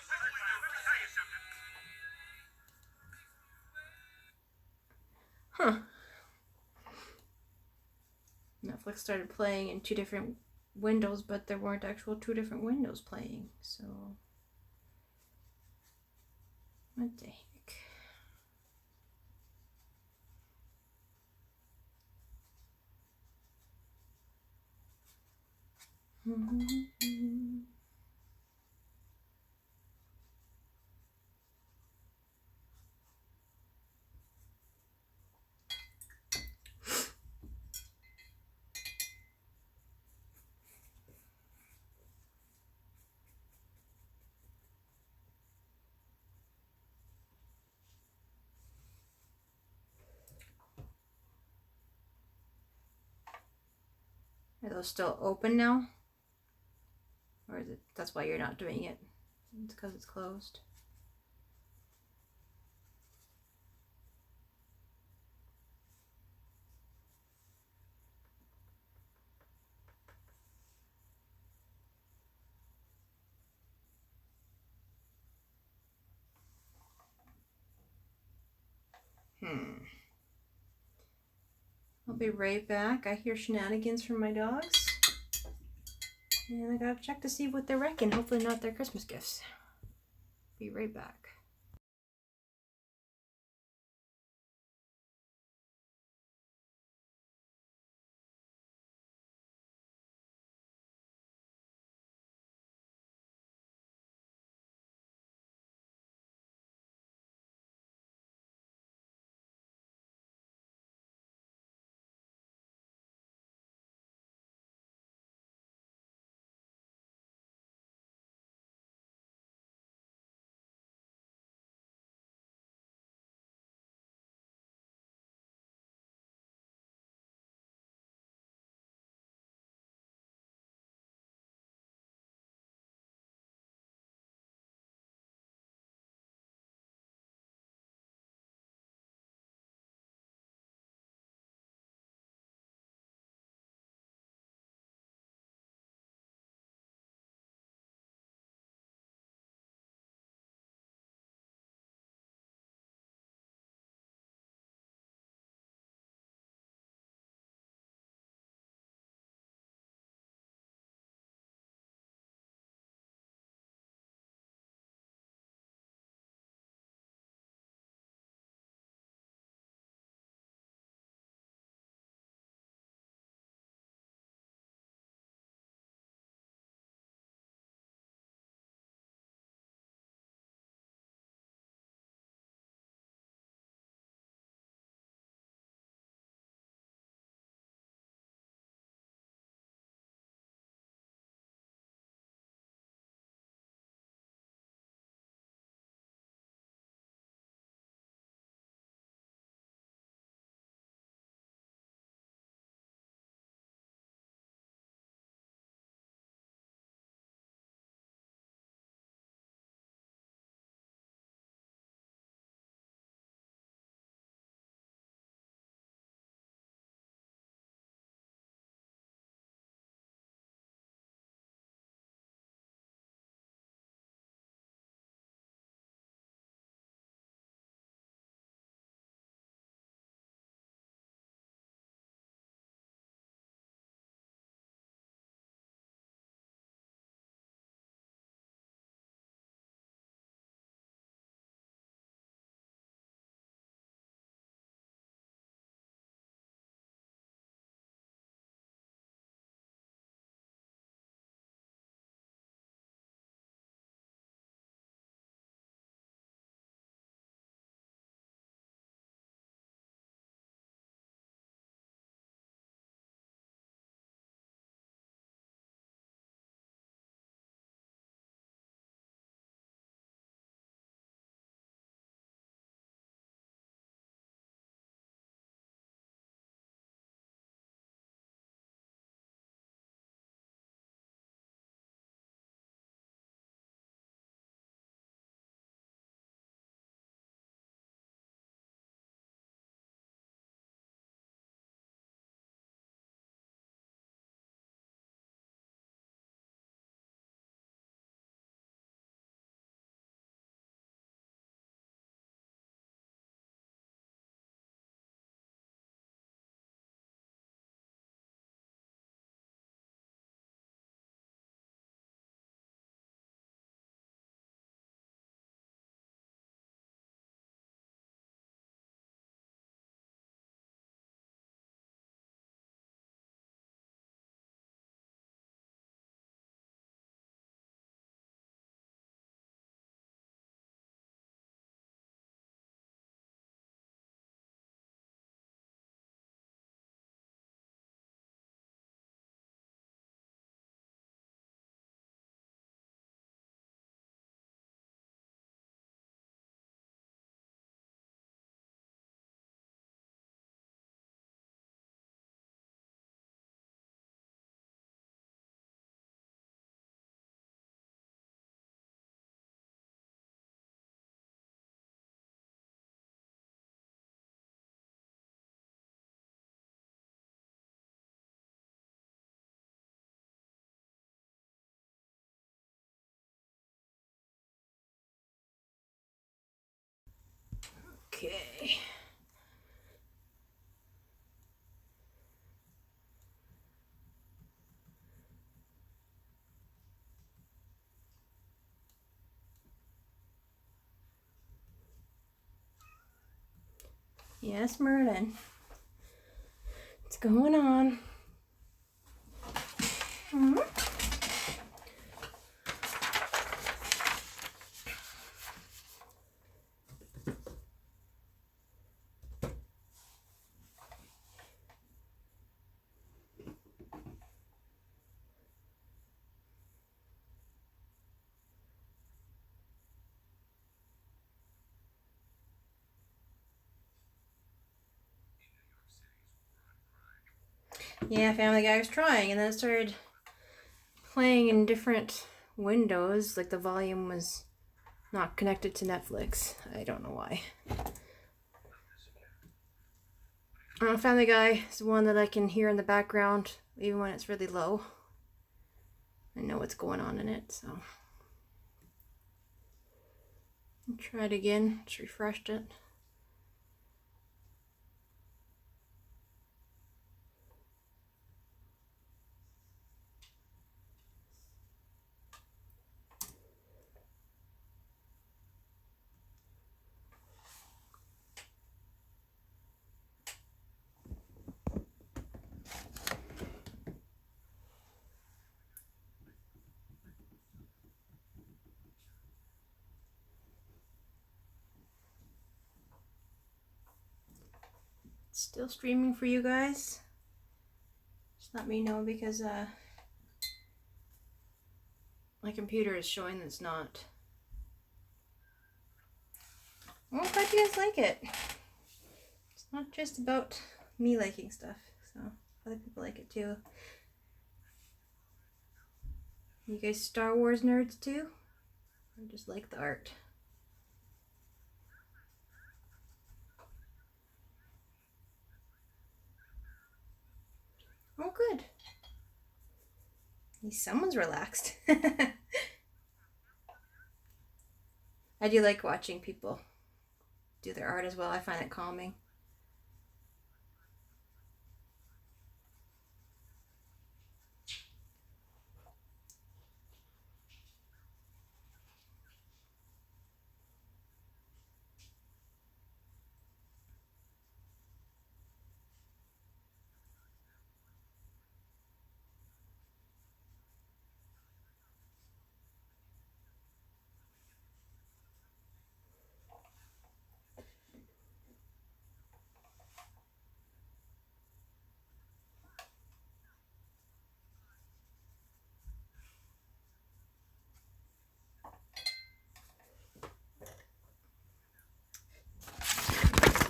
stupid. Let me tell you something. Huh. Netflix started playing in two different windows, but there weren't actual two different windows playing, so what the heck? Are those still open now? Or is it, that's why you're not doing it? It's because it's closed. I'll be right back. I hear shenanigans from my dogs. And I gotta check to see what they're wrecking. Hopefully not their Christmas gifts. Be right back. Okay. Yes, Merlin. What's going on? Hmm? Yeah, Family Guy was trying, and then it started playing in different windows. Like the volume was not connected to Netflix. I don't know why. Family Guy is one that I can hear in the background, even when it's really low. I know what's going on in it, so. I'll try it again. Just refreshed it. Still streaming for you guys. Just let me know because my computer is showing that it's not. Well, I'm glad you guys like it. It's not just about me liking stuff, so other people like it too. You guys Star Wars nerds too? Or just like the art? Oh, good. At least someone's relaxed. I do like watching people do their art as well. I find it calming.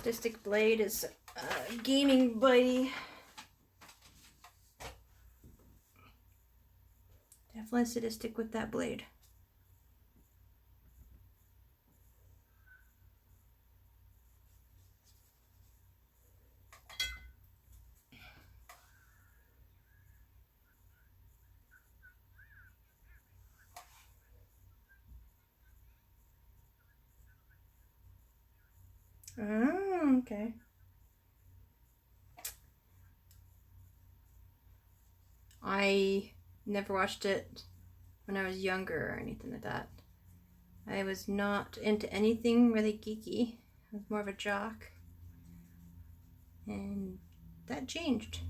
Sadistic Blade is a gaming buddy. Definitely sadistic with that blade. Oh, okay. I never watched it when I was younger or anything like that. I was not into anything really geeky. I was more of a jock. And that changed.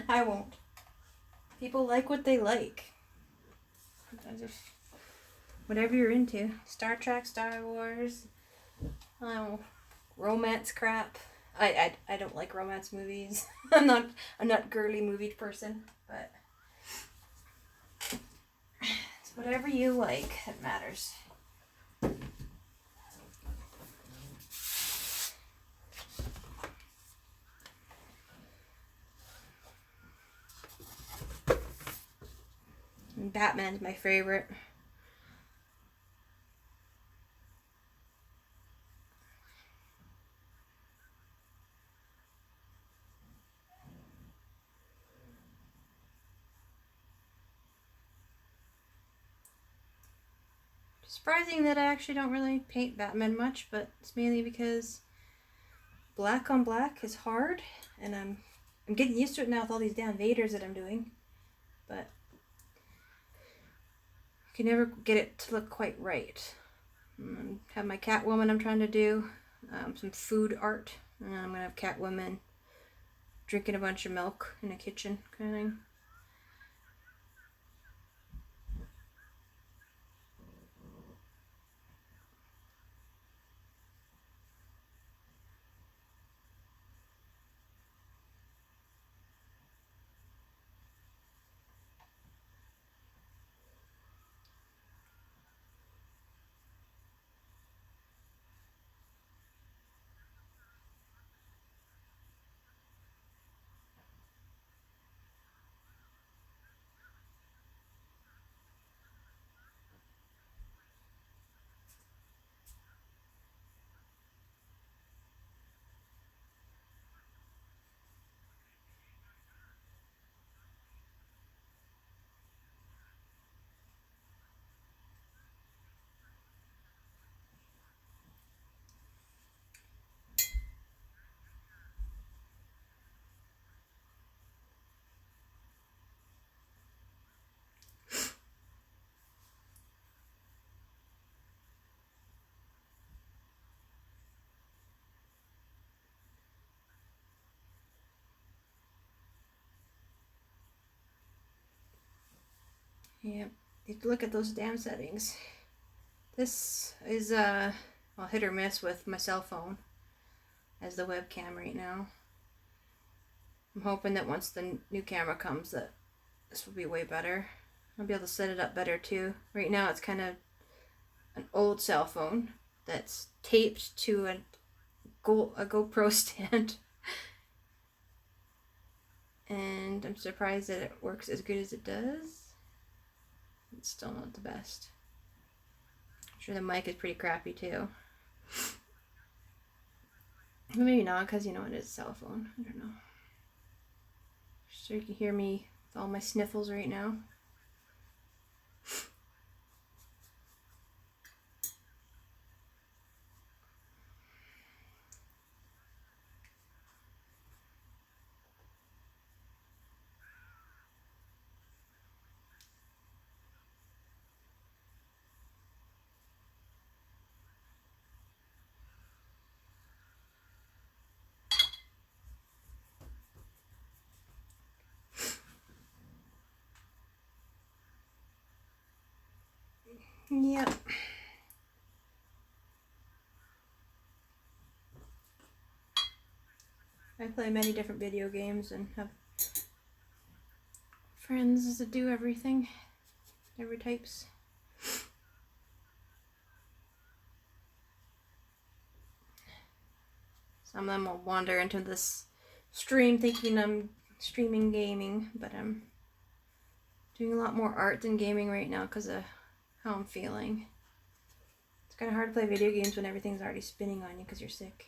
I won't. People like what they like. I just, whatever you're into. Star Trek, Star Wars, romance crap. I don't like romance movies. I'm not girly movie person, but it's whatever you like that matters. And Batman's my favorite. Surprising that I actually don't really paint Batman much, but it's mainly because black on black is hard, and I'm getting used to it now with all these damn Vaders that I'm doing, but I can never get it to look quite right. Have my Catwoman I'm trying to do, some food art, and I'm gonna have Catwoman drinking a bunch of milk in a kitchen kind of thing. Yep, you have to look at those damn settings. This is well, hit or miss with my cell phone as the webcam right now. I'm hoping that once the new camera comes that this will be way better. I'll be able to set it up better too. Right now it's kind of an old cell phone that's taped to a GoPro stand. And I'm surprised that it works as good as it does. It's still not the best. I'm sure the mic is pretty crappy too. Maybe not, because you know it is a cell phone. I don't know. So you can hear me with all my sniffles right now. Yep. I play many different video games and have friends that do everything. Every types. Some of them will wander into this stream thinking I'm streaming gaming, but I'm doing a lot more art than gaming right now because of how I'm feeling. It's kind of hard to play video games when everything's already spinning on you because you're sick.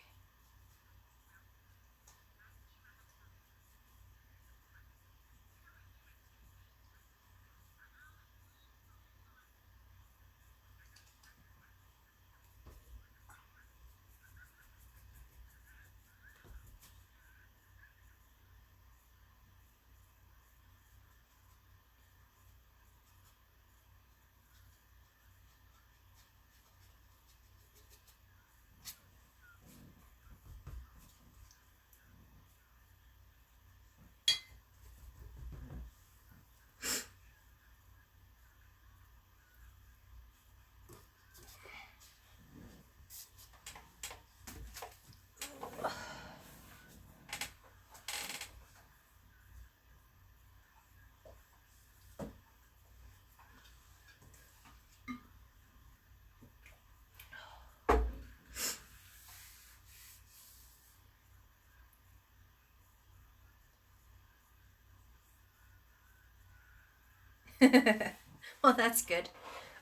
Well, that's good.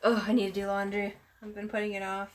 Oh, I need to do laundry. I've been putting it off.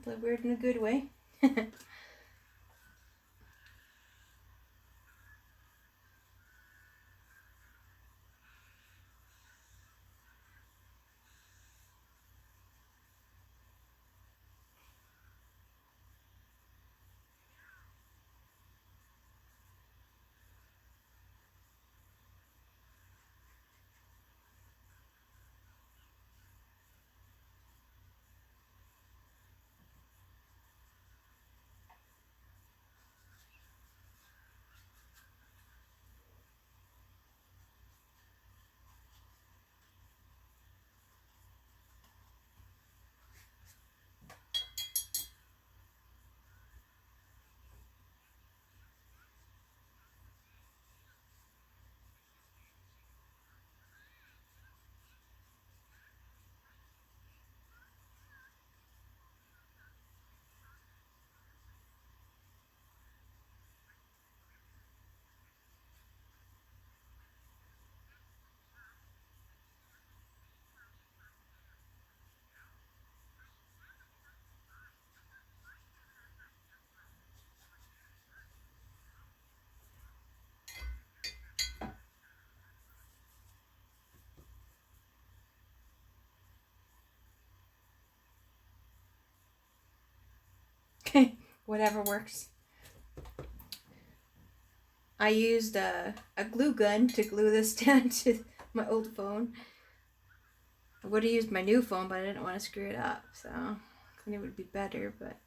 Hopefully weird in a good way. Whatever works. I used a glue gun to glue this down to my old phone. I would have used my new phone, but I didn't want to screw it up, so I think it would be better, but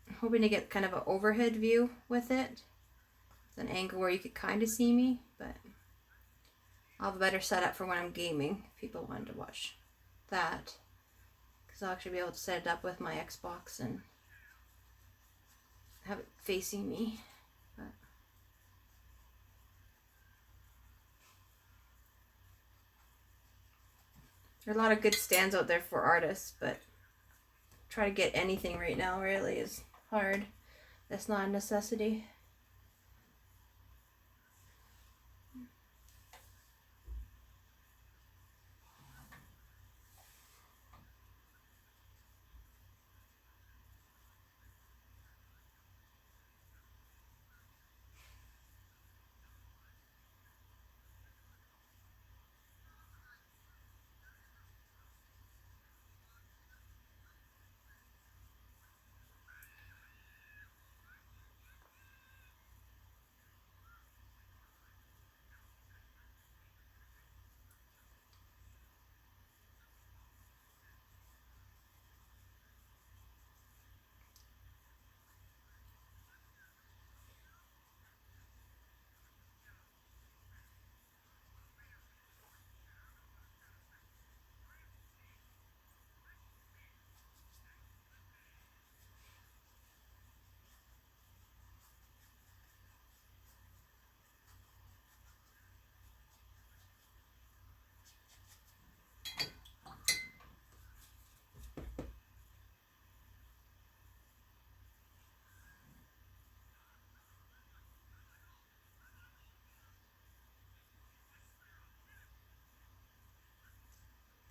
I'm hoping to get kind of an overhead view with it. It's an angle where you could kind of see me, but I'll have a better setup for when I'm gaming, if people wanted to watch that. Because I'll actually be able to set it up with my Xbox and have it facing me. But there are a lot of good stands out there for artists, but try to get anything right now really is hard. That's not a necessity.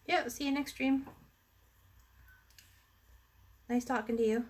Yeah, see you next stream. Nice talking to you.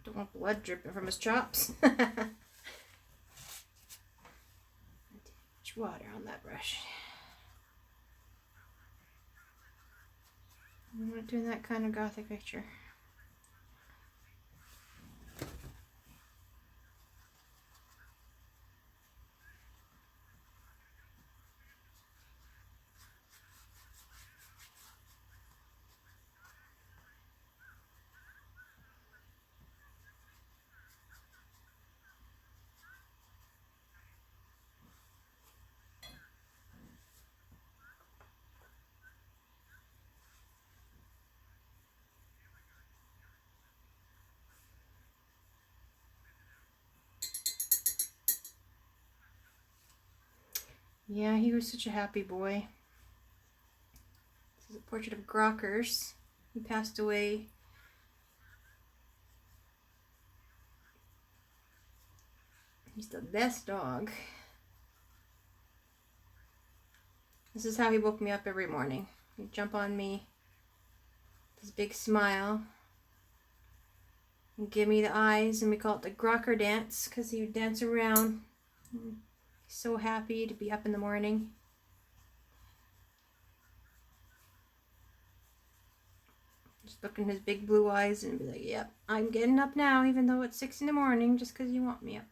Don't want blood dripping from his chops. Too much water on that brush. I'm not doing that kind of gothic picture. Yeah, he was such a happy boy. This is a portrait of Grockers. He passed away. He's the best dog. This is how he woke me up every morning. He'd jump on me, this big smile, and give me the eyes, and we call it the Grocker dance because he would dance around. He's so happy to be up in the morning. Just look in his big blue eyes and be like, yep, I'm getting up now even though it's 6 in the morning just because you want me up.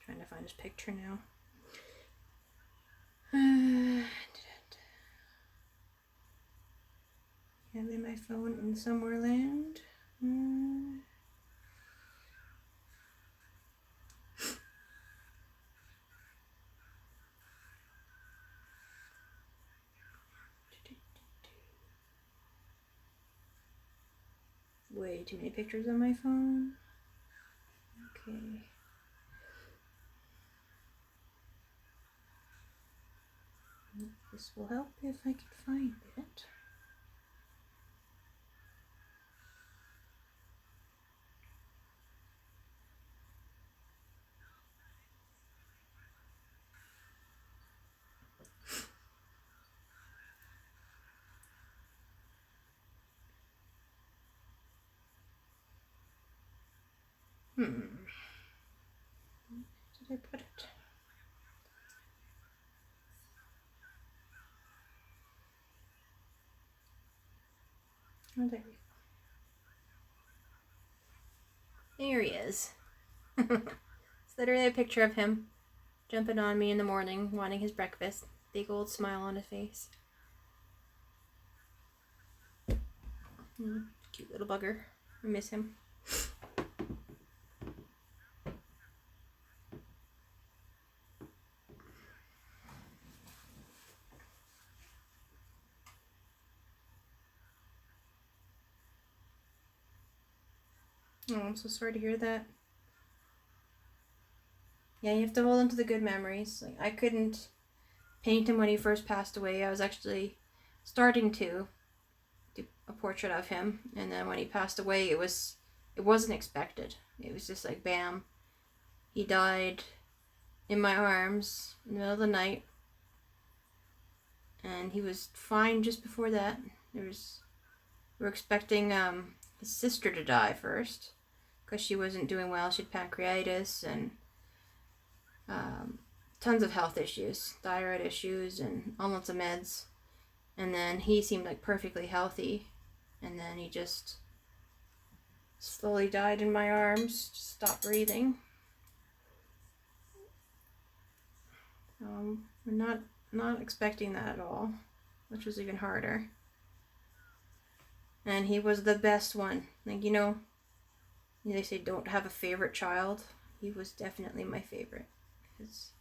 Trying to find his picture now. Have it in my phone in somewhere land. Way too many pictures on my phone. Okay. This will help if I can find it. Where did I put it? Oh, there we go. There he is. It's literally a picture of him jumping on me in the morning, wanting his breakfast. Big old smile on his face. Cute little bugger. I miss him. Oh, I'm so sorry to hear that. Yeah, you have to hold on to the good memories. Like, I couldn't paint him when he first passed away. I was actually starting to do a portrait of him, and then when he passed away, it wasn't expected. It was just like bam. He died in my arms in the middle of the night, and he was fine just before that. We were expecting his sister to die first because she wasn't doing well. She had pancreatitis and tons of health issues, thyroid issues, and all lots of meds. And then he seemed like perfectly healthy, and then he just slowly died in my arms, just stopped breathing. We're not expecting that at all, which was even harder. And he was the best one. Like, they say don't have a favorite child. He was definitely my favorite. Because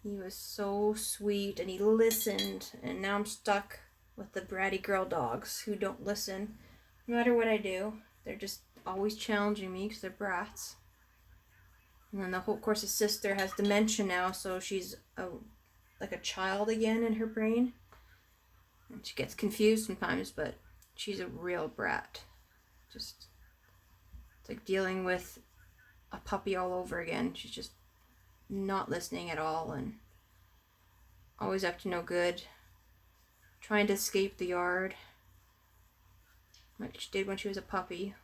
he was so sweet and he listened. And now I'm stuck with the bratty girl dogs who don't listen. No matter what I do, they're just always challenging me because they're brats. And then of course his sister has dementia now, so she's like a child again in her brain. And she gets confused sometimes, but she's a real brat. Just, it's like dealing with a puppy all over again. She's just not listening at all and always up to no good. Trying to escape the yard, like she did when she was a puppy.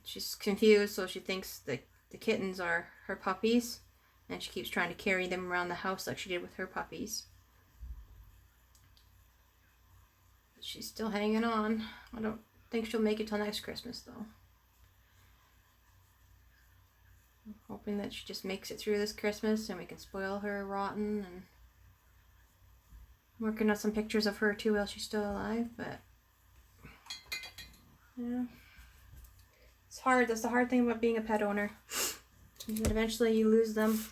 She's confused, so she thinks that the kittens are her puppies, and she keeps trying to carry them around the house like she did with her puppies. But she's still hanging on. I don't think she'll make it till next Christmas, though. I'm hoping that she just makes it through this Christmas and we can spoil her rotten, and I'm working on some pictures of her too while she's still alive, but yeah. It's hard. That's the hard thing about being a pet owner. But eventually you lose them.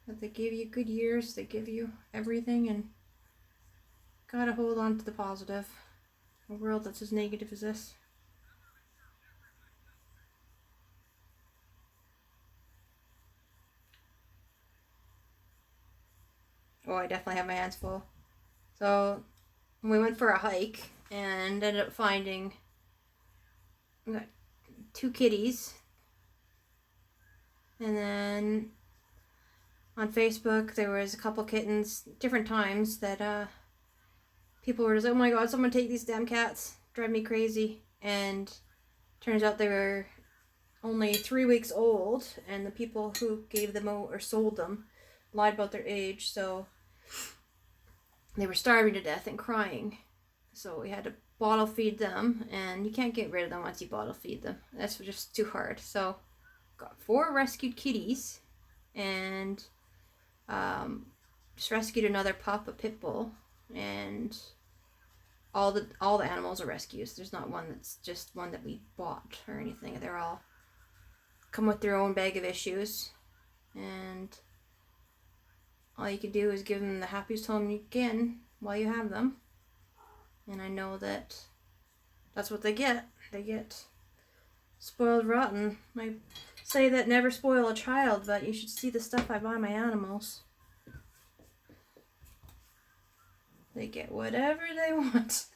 But they give you good years, they give you everything, and gotta hold on to the positive. A world that's as negative as this. Oh, I definitely have my hands full. So, we went for a hike and ended up finding, we got 2 kitties. And then on Facebook there was a couple kittens, different times, that people were just like, oh my god, someone take these damn cats, drive me crazy. And turns out they were only 3 weeks old, and the people who gave them out or sold them lied about their age, so they were starving to death and crying. So we had to bottle feed them, and you can't get rid of them once you bottle feed them. That's just too hard. So got 4 rescued kitties, and just rescued another pup, a pit bull, and all the animals are rescues. There's not one that's just one that we bought or anything. They're all come with their own bag of issues, and all you can do is give them the happiest home you can while you have them. And I know that that's what they get. They get spoiled rotten. I say that never spoil a child, but you should see the stuff I buy my animals. They get whatever they want.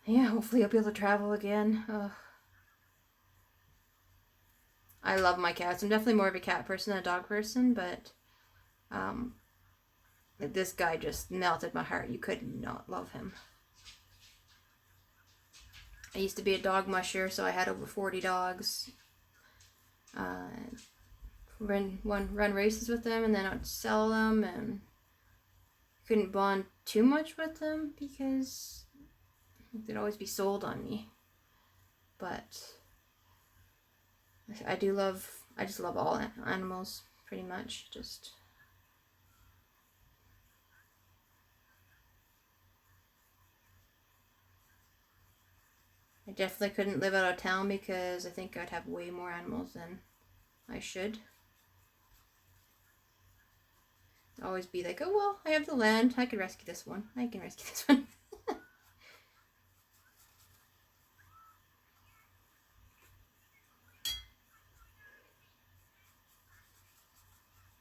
Yeah, hopefully I'll be able to travel again. I love my cats. I'm definitely more of a cat person than a dog person, but this guy just melted my heart. You could not love him. I used to be a dog musher, so I had over 40 dogs. Run races with them, and then I'd sell them, and couldn't bond too much with them because they'd always be sold on me. But I just love all animals, pretty much. I definitely couldn't live out of town because I think I'd have way more animals than I should. I'd always be like, oh well, I have the land, I can rescue this one. I can rescue this one.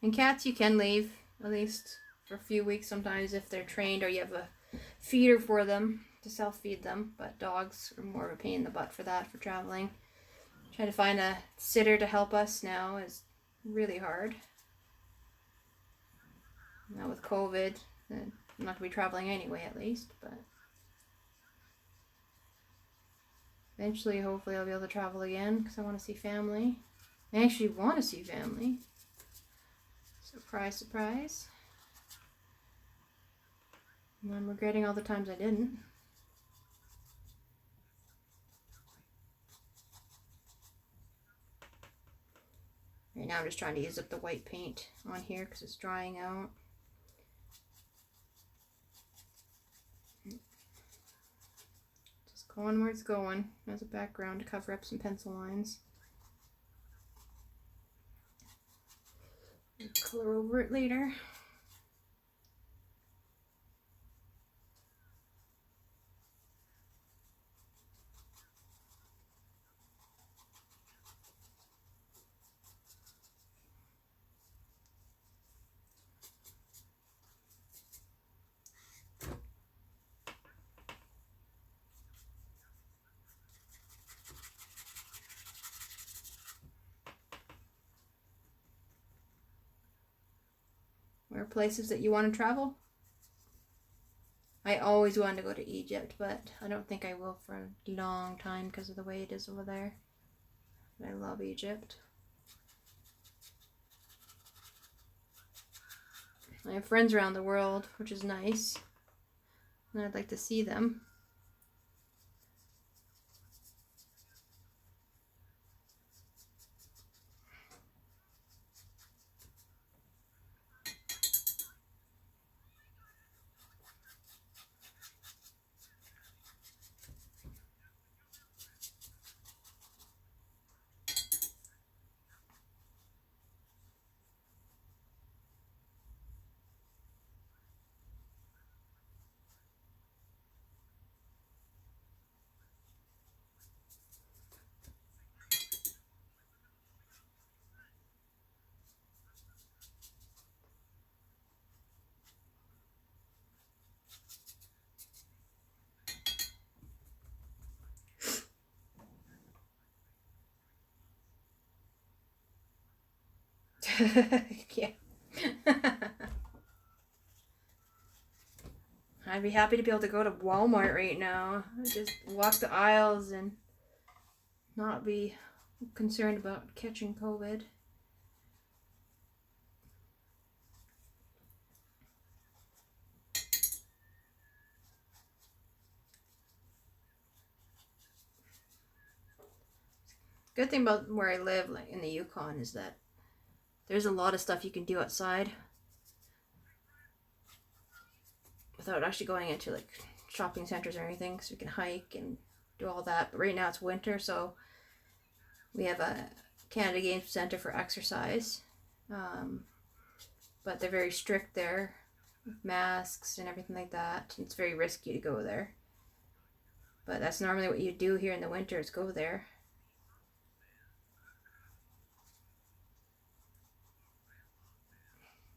And cats you can leave, at least for a few weeks sometimes if they're trained or you have a feeder for them to self-feed them. But dogs are more of a pain in the butt for that, for traveling. Trying to find a sitter to help us now is really hard. Now with COVID, I'm not going to be traveling anyway at least, but eventually hopefully I'll be able to travel again because I want to see family. I actually want to see family. Surprise, surprise. And I'm regretting all the times I didn't. Right now I'm just trying to use up the white paint on here because it's drying out. Just going where it's going as a background to cover up some pencil lines. Color over it later. or places that you want to travel? I always wanted to go to Egypt, but I don't think I will for a long time because of the way it is over there. I love Egypt. I have friends around the world, which is nice. And I'd like to see them. Yeah. I'd be happy to be able to go to Walmart right now. Just walk the aisles and not be concerned about catching COVID. Good thing about where I live, like in the Yukon, is that there's a lot of stuff you can do outside without actually going into like shopping centers or anything. So you can hike and do all that. But right now it's winter, so we have a Canada Games Center for exercise. But they're very strict there with masks and everything like that. It's very risky to go there. But that's normally what you do here in the winter, is go there.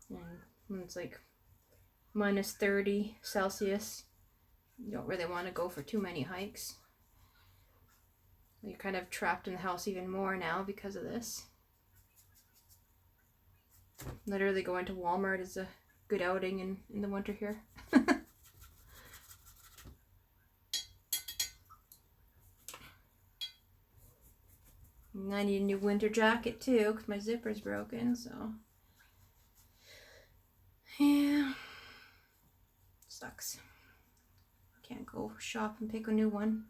And when it's like minus 30 Celsius, you don't really want to go for too many hikes. You're kind of trapped in the house even more now because of this. Literally going to Walmart is a good outing in the winter here. And I need a new winter jacket too because my zipper's broken, so yeah, sucks. Can't go shop and pick a new one.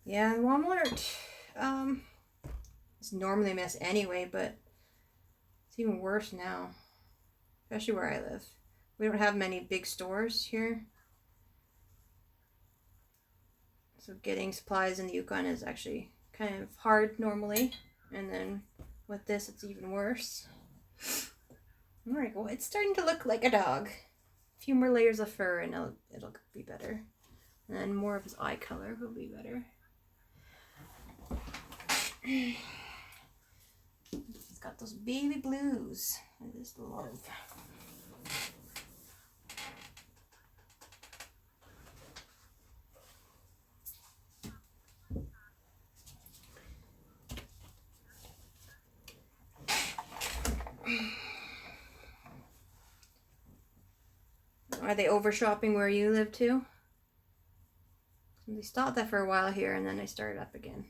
Yeah, Walmart it's normally a mess anyway, but it's even worse now, especially where I live. We don't have many big stores here, so getting supplies in the Yukon is actually kind of hard normally, and then with this it's even worse. Alright, well, it's starting to look like a dog. A few more layers of fur and it'll be better, and then more of his eye color will be better. He's got those baby blues I just love. Are they over shopping where you live too? They stopped that for a while here and then they started up again.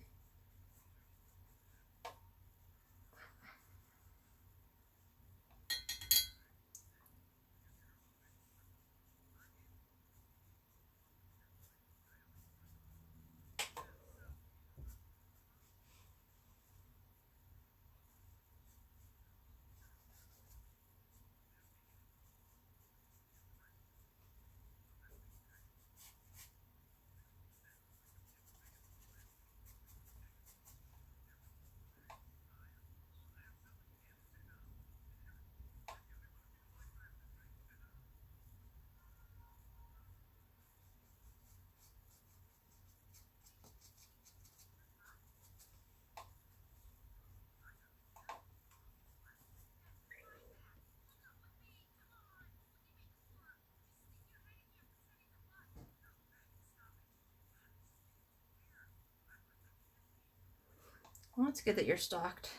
Well, it's good that you're stocked.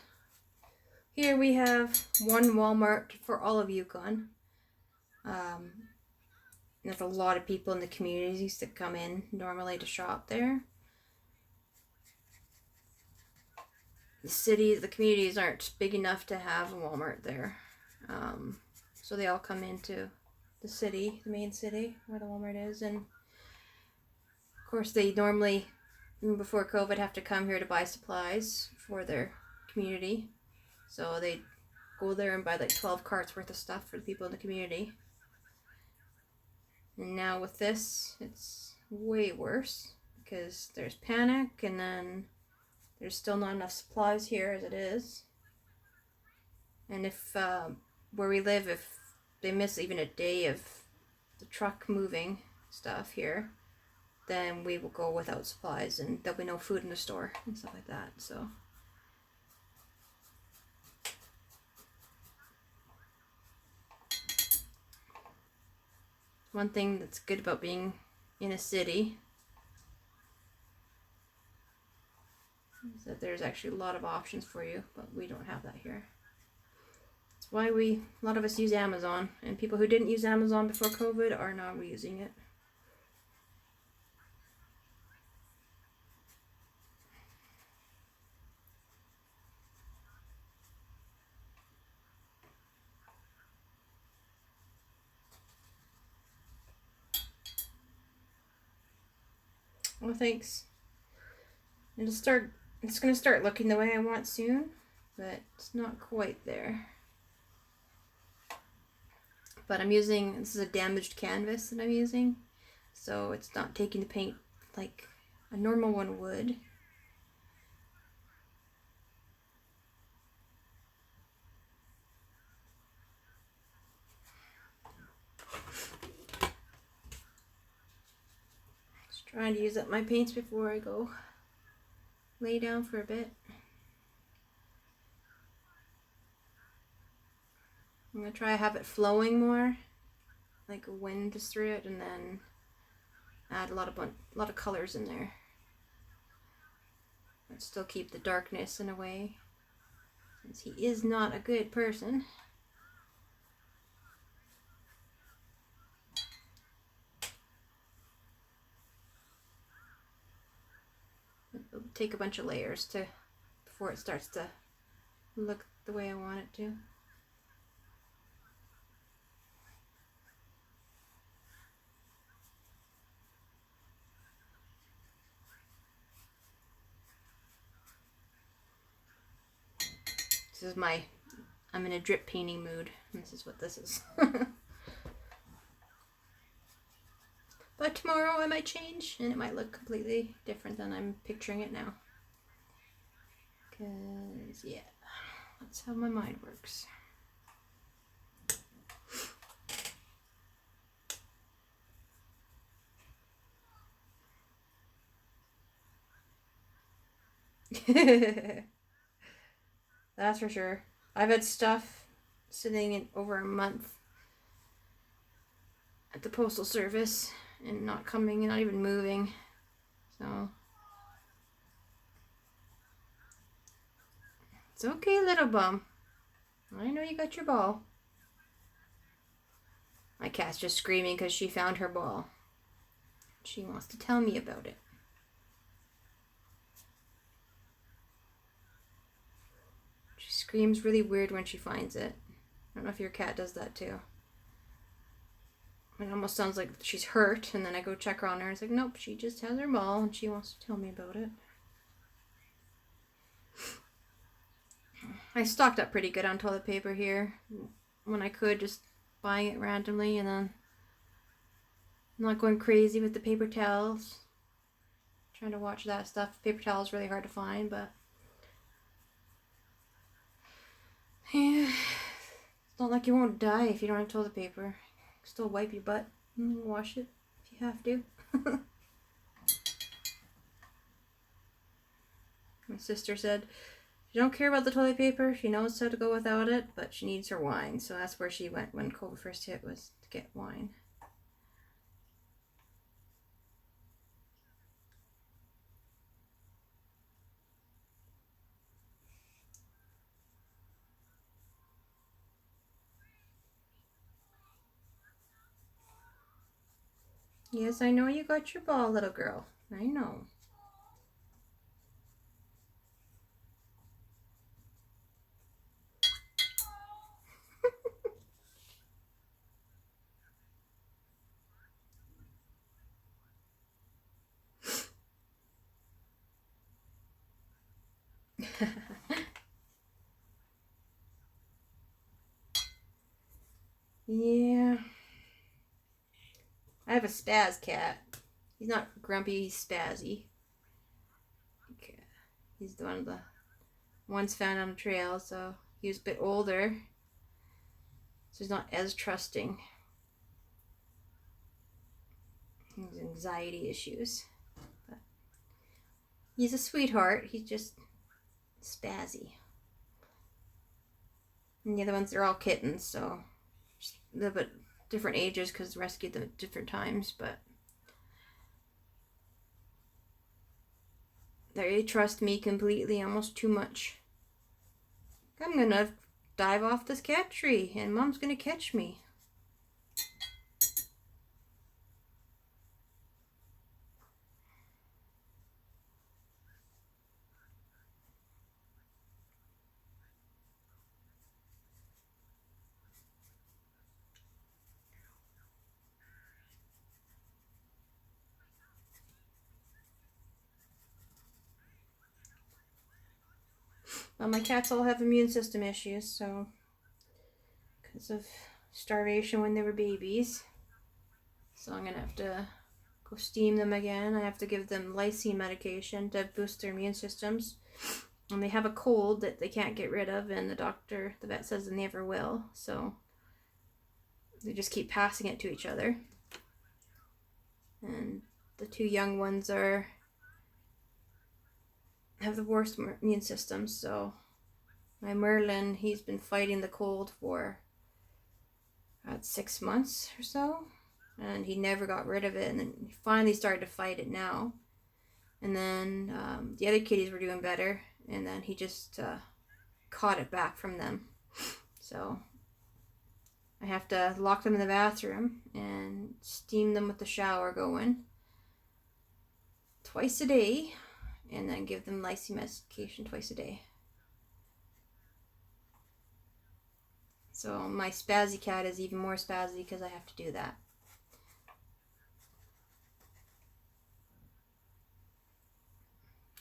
Here we have one Walmart for all of Yukon. There's a lot of people in the communities that come in normally to shop there. The communities aren't big enough to have a Walmart there. So they all come into the city, the main city where the Walmart is. And of course they normally, before COVID, have to come here to buy supplies for their community. So they go there and buy like 12 carts worth of stuff for the people in the community. And now with this, it's way worse because there's panic, and then there's still not enough supplies here as it is. And if where we live, if they miss even a day of the truck moving stuff here, then we will go without supplies, and there'll be no food in the store and stuff like that. So one thing that's good about being in a city is that there's actually a lot of options for you, but we don't have that here. That's why a lot of us use Amazon, and people who didn't use Amazon before COVID are now using it. Well, thanks. It's going to start looking the way I want soon, but it's not quite there. But this is a damaged canvas that I'm using, so it's not taking the paint like a normal one would. Just trying to use up my paints before I go lay down for a bit. I'm going to try to have it flowing more, like a wind just through it, and then add a lot of colors in there. But still keep the darkness in a way, since he is not a good person. It'll take a bunch of layers before it starts to look the way I want it to. I'm in a drip painting mood. This is what this is. But tomorrow I might change, and it might look completely different than I'm picturing it now. Because, yeah, that's how my mind works. That's for sure. I've had stuff sitting in over a month at the postal service and not coming and not even moving. So it's okay, little bum. I know you got your ball. My cat's just screaming because she found her ball. She wants to tell me about it. She screams really weird when she finds it. I don't know if your cat does that too. It almost sounds like she's hurt, and then I go check her on her. It's like, nope, she just has her ball and she wants to tell me about it. I stocked up pretty good on toilet paper here when I could, just buying it randomly, and then not going crazy with the paper towels. Trying to watch that stuff. Paper towels is really hard to find, but yeah, it's not like you won't die if you don't have toilet paper. Still wipe your butt and wash it if you have to. My sister said she don't care about the toilet paper. She knows how to go without it, but she needs her wine. So that's where she went when COVID first hit, was to get wine. Yes, I know you got your ball, little girl. I know. Yeah. I have a spaz cat. He's not grumpy, he's spazzy. Okay. He's one of the ones found on the trail, so he was a bit older. So he's not as trusting. He has anxiety issues. But he's a sweetheart. He's just spazzy. And the other ones, they're all kittens, so just a little bit different ages because rescued them at different times, but they trust me completely, almost too much. I'm gonna dive off this cat tree and Mom's gonna catch me. Well, my cats all have immune system issues, so because of starvation when they were babies. So I'm gonna have to go steam them again. I have to give them lysine medication to boost their immune systems. And they have a cold that they can't get rid of, and the vet says they never will. So they just keep passing it to each other. And the two young ones have the worst immune systems. So my Merlin, he's been fighting the cold for about 6 months or so, and he never got rid of it, and then he finally started to fight it now. And then the other kitties were doing better, and then he just caught it back from them. So I have to lock them in the bathroom and steam them with the shower going twice a day, and then give them lysine medication twice a day. So my spazzy cat is even more spazzy because I have to do that.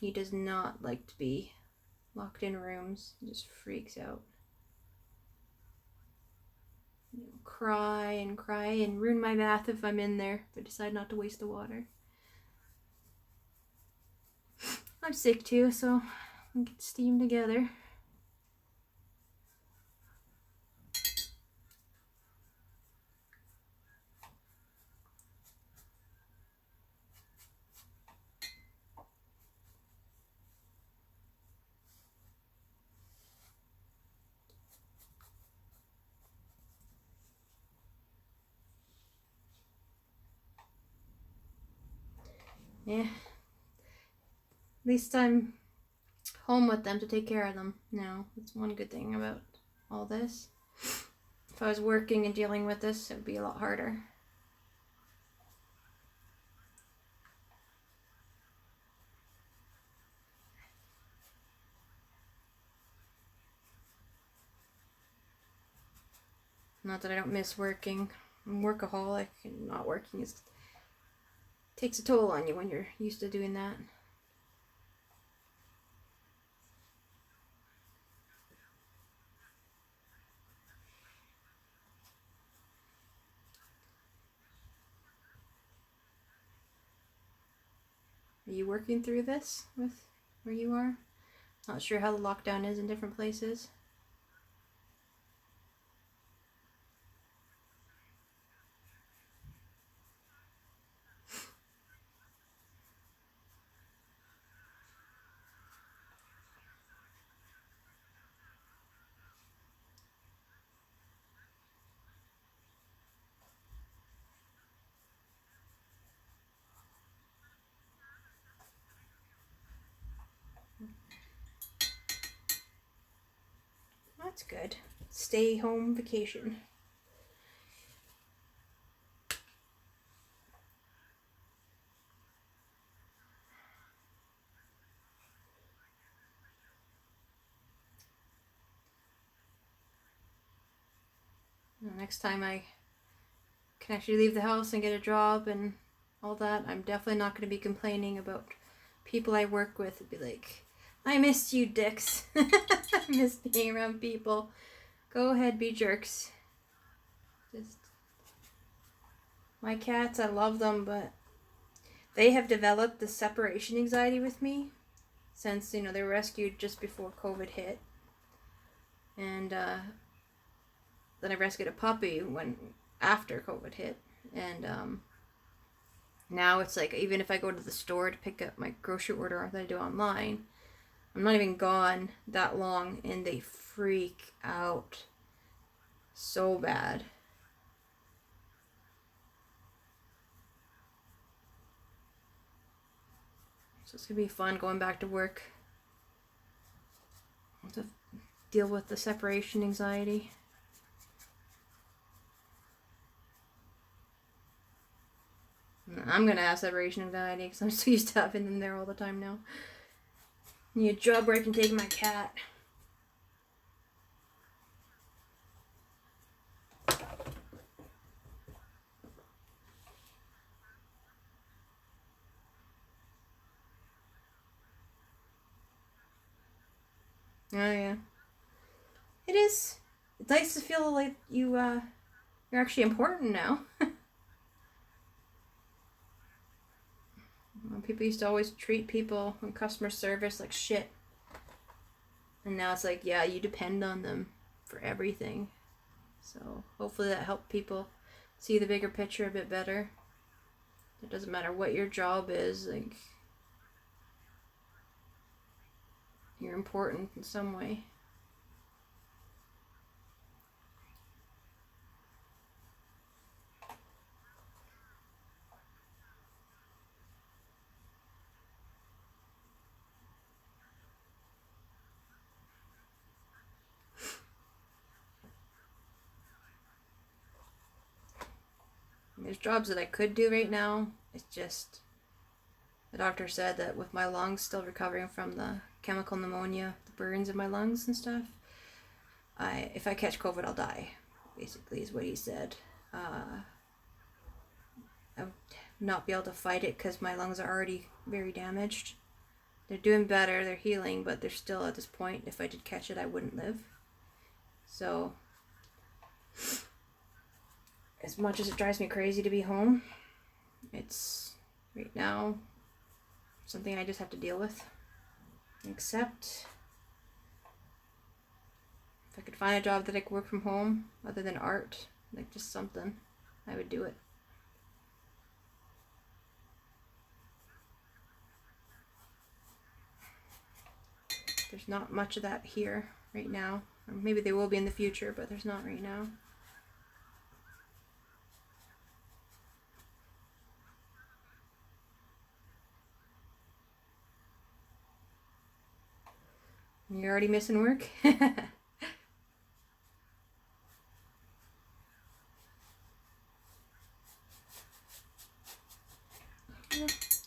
He does not like to be locked in rooms. He just freaks out. He'll cry and ruin my bath if I'm in there, if I decide not to waste the water. I'm sick too, so we can steam together. Yeah. At least I'm home with them to take care of them now. That's one good thing about all this. If I was working and dealing with this, it would be a lot harder. Not that I don't miss working. I'm workaholic, and not working takes a toll on you when you're used to doing that. Are you working through this with where you are? Not sure how the lockdown is in different places. That's good. Stay home vacation. Next time I can actually leave the house and get a job and all that, I'm definitely not going to be complaining about people I work with. It'd be like, I missed you, dicks. I miss being around people. Go ahead, be jerks. Just my cats, I love them, but they have developed the separation anxiety with me since, they were rescued just before COVID hit. And then I rescued a puppy after COVID hit. And now it's like, even if I go to the store to pick up my grocery order that I do online, I'm not even gone that long and they freak out so bad. So it's gonna be fun going back to work to deal with the separation anxiety. I'm gonna have separation anxiety because I'm so used to having them there all the time now. I need a job where I can take my cat. Oh yeah. It is. It's nice to feel like you're actually important now. People used to always treat people in customer service like shit. And now it's like, yeah, you depend on them for everything. So hopefully that helped people see the bigger picture a bit better. It doesn't matter what your job is, like, you're important in some way. There's jobs that I could do right now. It's just the doctor said that with my lungs still recovering from the chemical pneumonia, the burns in my lungs and stuff, if I catch COVID, I'll die, basically is what he said. I would not be able to fight it because my lungs are already very damaged. They're doing better, they're healing, but they're still at this point, if I did catch it, I wouldn't live. So as much as it drives me crazy to be home, it's right now something I just have to deal with. Except if I could find a job that I could work from home other than art, like just something, I would do it. There's not much of that here right now. Or maybe there will be in the future, but there's not right now. You're already missing work?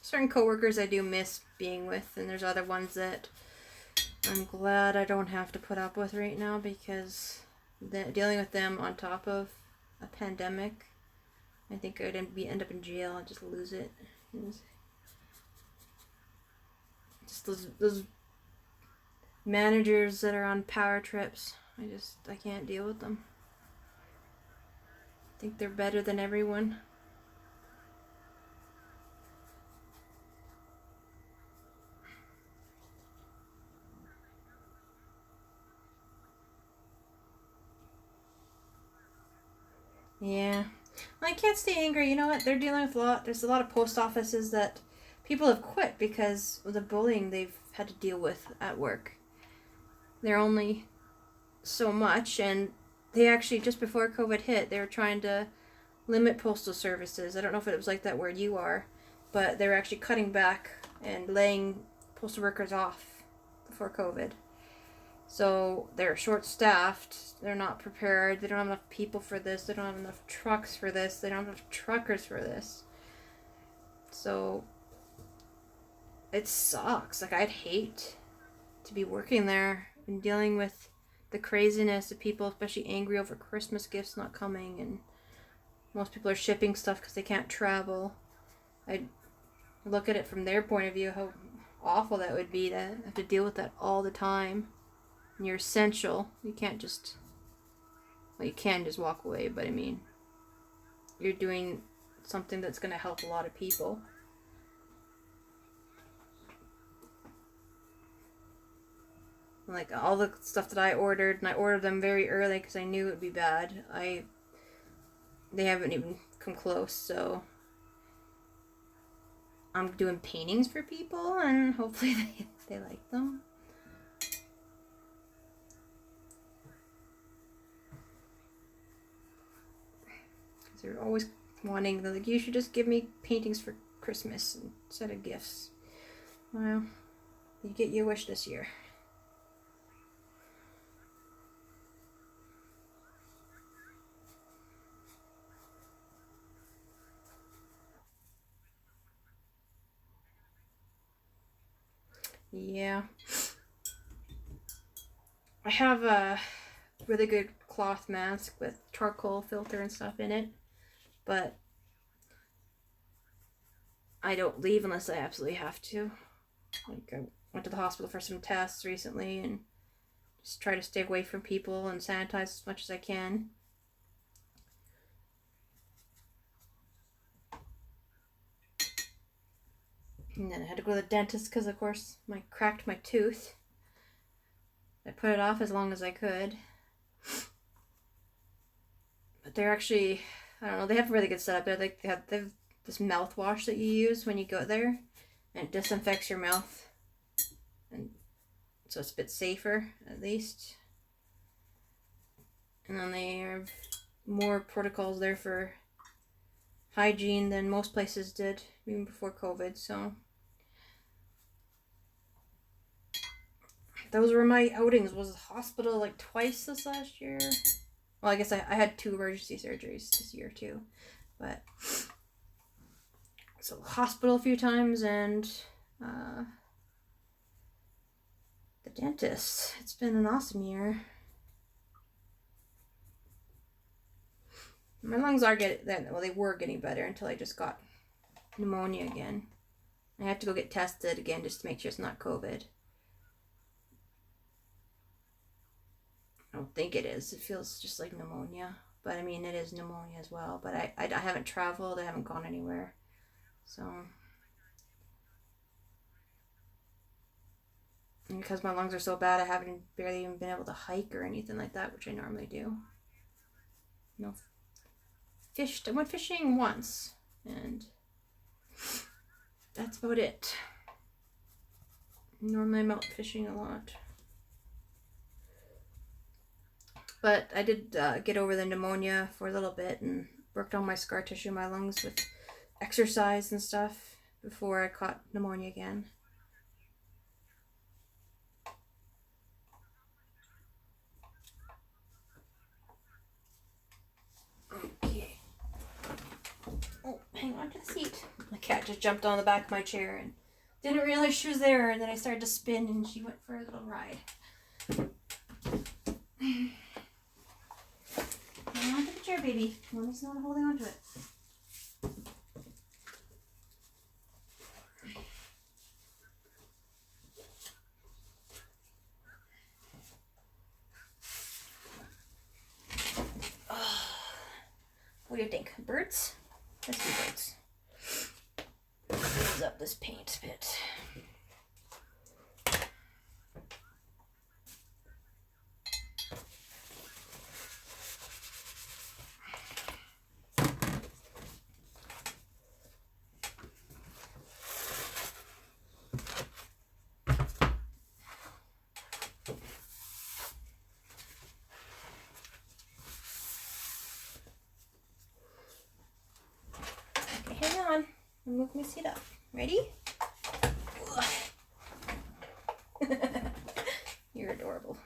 Certain coworkers I do miss being with, and there's other ones that I'm glad I don't have to put up with right now, because dealing with them on top of a pandemic, I think I'd end up in jail and just lose it. Just those managers that are on power trips, I can't deal with them. I think they're better than everyone. Yeah. Well, I can't stay angry. You know what? They're dealing with there's a lot of post offices that people have quit because of the bullying they've had to deal with at work. They're only so much, and they actually, just before COVID hit, they were trying to limit postal services. I don't know if it was like that where you are, but they were actually cutting back and laying postal workers off before COVID. So they're short-staffed, they're not prepared, they don't have enough people for this, they don't have enough trucks for this, they don't have enough truckers for this. So it sucks. Like, I'd hate to be working there and dealing with the craziness of people, especially angry over Christmas gifts not coming, and most people are shipping stuff because they can't travel. I look at it from their point of view, how awful that would be to have to deal with that all the time. And you're essential. You can't just, well, you can just walk away, but I mean, you're doing something that's going to help a lot of people. Like all the stuff that I ordered, and I ordered them very early because I knew it would be bad. They haven't even come close, so I'm doing paintings for people, and hopefully they like them. Because they're always wanting, they're like, you should just give me paintings for Christmas instead of gifts. Well, you get your wish this year. Yeah. I have a really good cloth mask with charcoal filter and stuff in it, but I don't leave unless I absolutely have to. Like, I went to the hospital for some tests recently and just try to stay away from people and sanitize as much as I can. And then I had to go to the dentist because, of course, I cracked my tooth. I put it off as long as I could. But they're actually, I don't know, they have a really good setup there. They have this mouthwash that you use when you go there, and it disinfects your mouth. And so it's a bit safer, at least. And then they have more protocols there for hygiene than most places did, even before COVID, so. Those were my outings. Was the hospital like twice this last year? Well, I guess I had 2 emergency surgeries this year too. But, so hospital a few times, and the dentist. It's been an awesome year. My lungs are they were getting better until I just got pneumonia again. I had to go get tested again just to make sure it's not COVID. I don't think it is. It feels just like pneumonia. But I mean, it is pneumonia as well. But I haven't traveled. I haven't gone anywhere. So. And because my lungs are so bad, I haven't barely even been able to hike or anything like that, which I normally do. No. I went fishing once. And that's about it. Normally I'm out fishing a lot. But I did get over the pneumonia for a little bit and worked on my scar tissue in my lungs with exercise and stuff before I caught pneumonia again. Okay. Oh, hang on to the seat. My cat just jumped on the back of my chair and didn't realize she was there, and then I started to spin and she went for a little ride. Hang on to the chair, baby. Mommy's not holding on to it. What do you think? Birds? Let's do birds. Close up this paint bit. Hang on. I'm moving my seat up. Ready? You're adorable.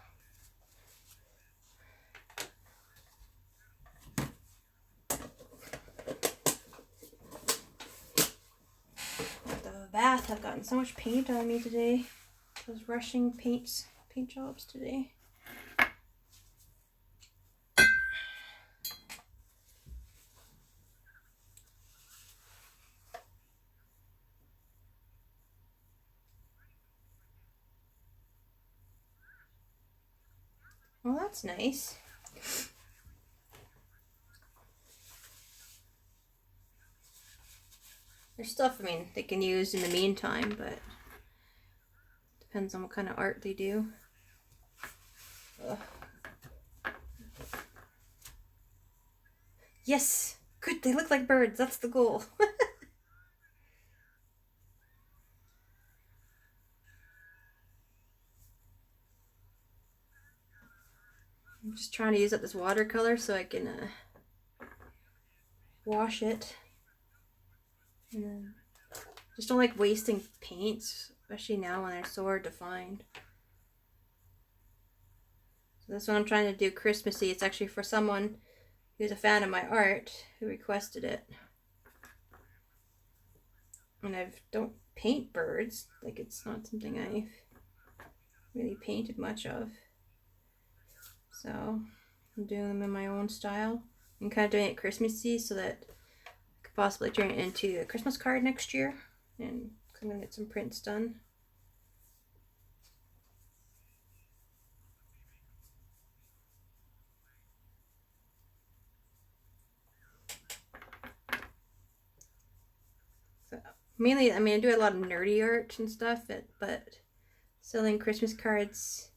The bath, I've gotten so much paint on me today. I was rushing paint jobs today. Well, that's nice. There's stuff, I mean, they can use in the meantime, but depends on what kind of art they do. Ugh. Yes! Good, they look like birds. That's the goal. I'm just trying to use up this watercolor so I can wash it. And then just don't like wasting paints, especially now when they're so hard to find. So this one I'm trying to do Christmassy. It's actually for someone who's a fan of my art who requested it. And I don't paint birds. Like, it's not something I've really painted much of. So I'm doing them in my own style. I'm kind of doing it Christmassy so that I could possibly turn it into a Christmas card next year. And I'm going to get some prints done. So mainly, I mean, I do a lot of nerdy art and stuff, but selling Christmas cards,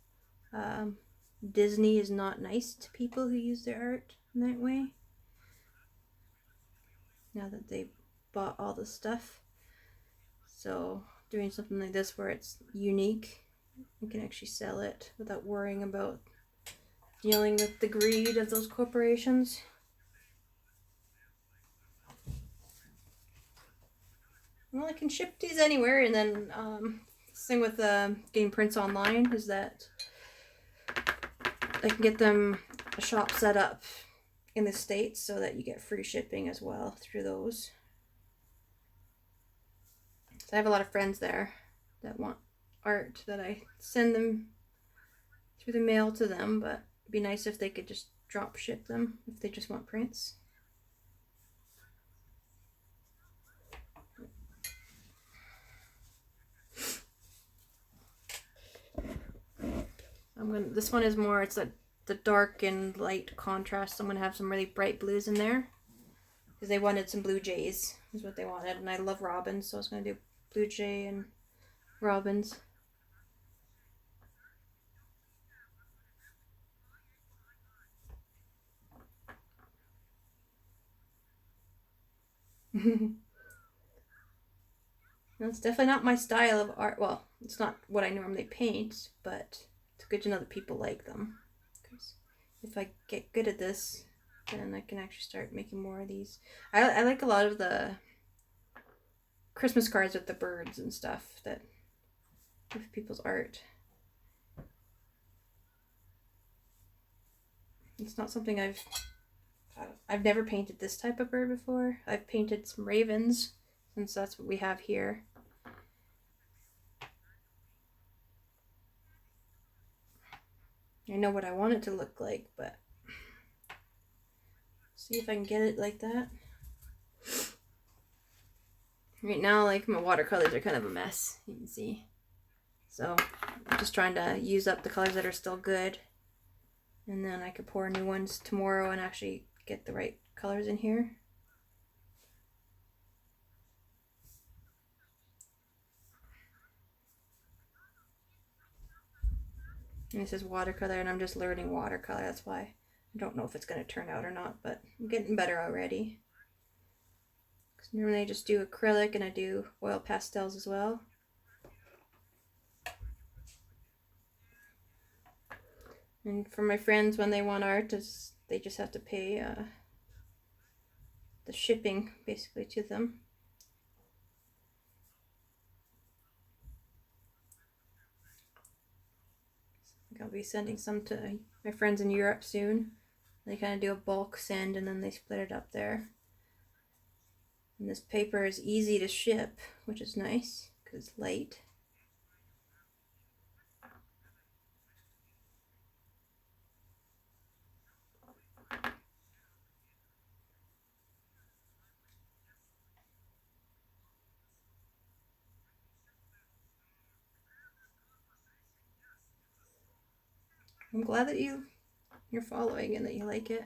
Disney is not nice to people who use their art in that way. Now that they bought all the stuff. So doing something like this where it's unique, you can actually sell it without worrying about dealing with the greed of those corporations. Well, I can ship these anywhere, and then this thing with getting prints online is that I can get them a shop set up in the States so that you get free shipping as well through those. So I have a lot of friends there that want art that I send them through the mail to them, but it'd be nice if they could just drop ship them if they just want prints. This one is more, it's the dark and light contrast. I'm gonna have some really bright blues in there because they wanted some blue jays is what they wanted, and I love robins, so I was gonna do blue jay and robins. That's definitely not my style of art. Well, it's not what I normally paint, but it's good to know that people like them. Because if I get good at this, then I can actually start making more of these. I like a lot of the Christmas cards with the birds and stuff that with people's art. It's not something I've never painted this type of bird before. I've painted some ravens since that's what we have here. I know what I want it to look like, but see if I can get it like that. Right now, like, my watercolors are kind of a mess, you can see. So I'm just trying to use up the colors that are still good. And then I could pour new ones tomorrow and actually get the right colors in here. And this is watercolor, and I'm just learning watercolor. That's why I don't know if it's going to turn out or not, but I'm getting better already. Because normally I just do acrylic and I do oil pastels as well. And for my friends, when they want art, they just have to pay the shipping basically to them. I'll be sending some to my friends in Europe soon. They kind of do a bulk send and then they split it up there. And this paper is easy to ship, which is nice because it's light. I'm glad that you you're following and that you like it.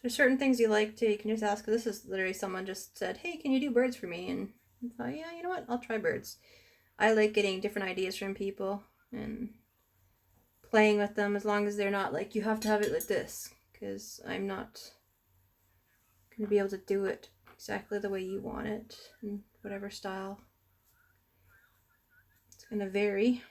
There's certain things you like too. You can just ask. This is literally someone just said, "Hey, can you do birds for me?" And I thought, yeah, you know what? I'll try birds. I like getting different ideas from people and playing with them, as long as they're not like, you have to have it like this, because I'm not going to be able to do it exactly the way you want it in whatever style. It's going to vary.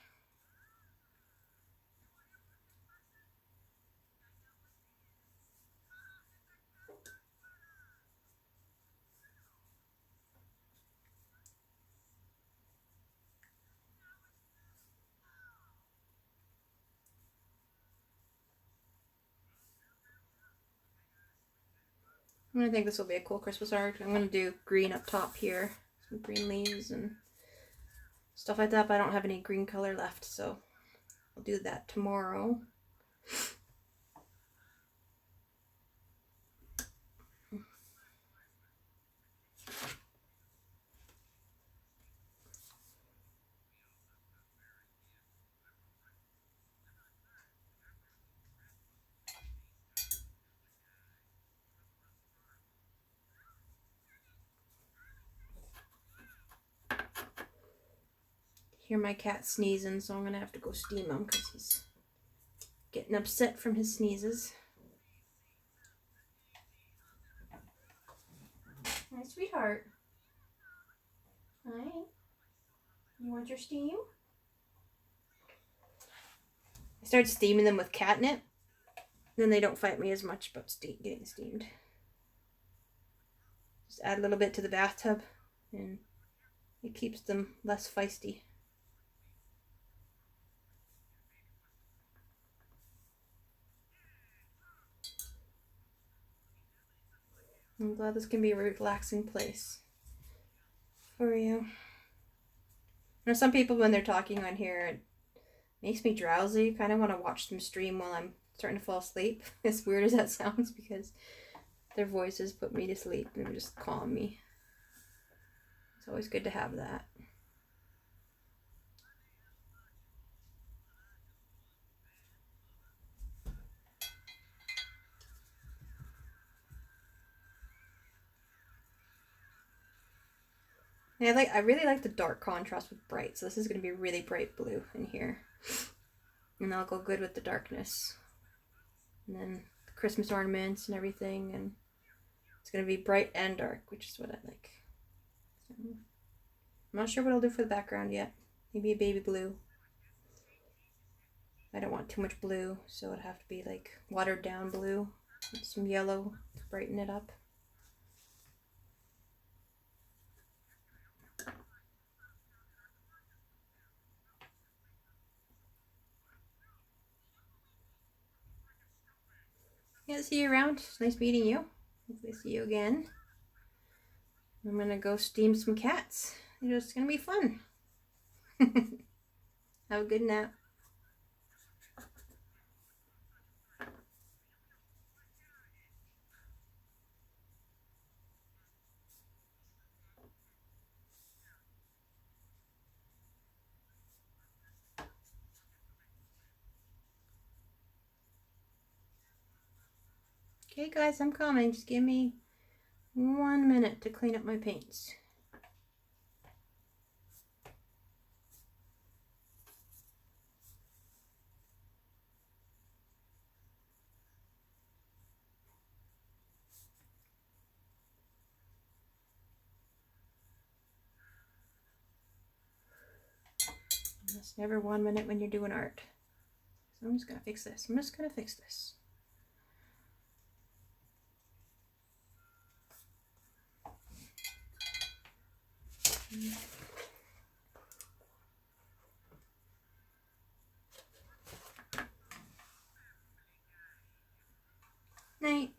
I think this will be a cool Christmas art. I'm going to do green up top here, some green leaves and stuff like that, but I don't have any green color left, so I'll do that tomorrow. Hear my cat sneezing, so I'm going to have to go steam him because he's getting upset from his sneezes. Hi, sweetheart. Hi. You want your steam? I started steaming them with catnip. Then they don't fight me as much about getting steamed. Just add a little bit to the bathtub and it keeps them less feisty. I'm glad this can be a relaxing place for you. Now, some people, when they're talking on here, it makes me drowsy. Kind of want to watch them stream while I'm starting to fall asleep. As weird as that sounds, because their voices put me to sleep and just calm me. It's always good to have that. Yeah, I really like the dark contrast with bright, so this is going to be really bright blue in here. And that'll go good with the darkness. And then the Christmas ornaments and everything, and it's going to be bright and dark, which is what I like. So, I'm not sure what I'll do for the background yet. Maybe a baby blue. I don't want too much blue, so it'd have to be like watered down blue with some yellow to brighten it up. Yeah, see you around. It's nice meeting you. Hopefully see you again. I'm gonna go steam some cats. It's gonna be fun. Have a good nap. Okay guys, I'm coming. Just give me 1 minute to clean up my paints. It's never 1 minute when you're doing art. So I'm just gonna fix this. Night.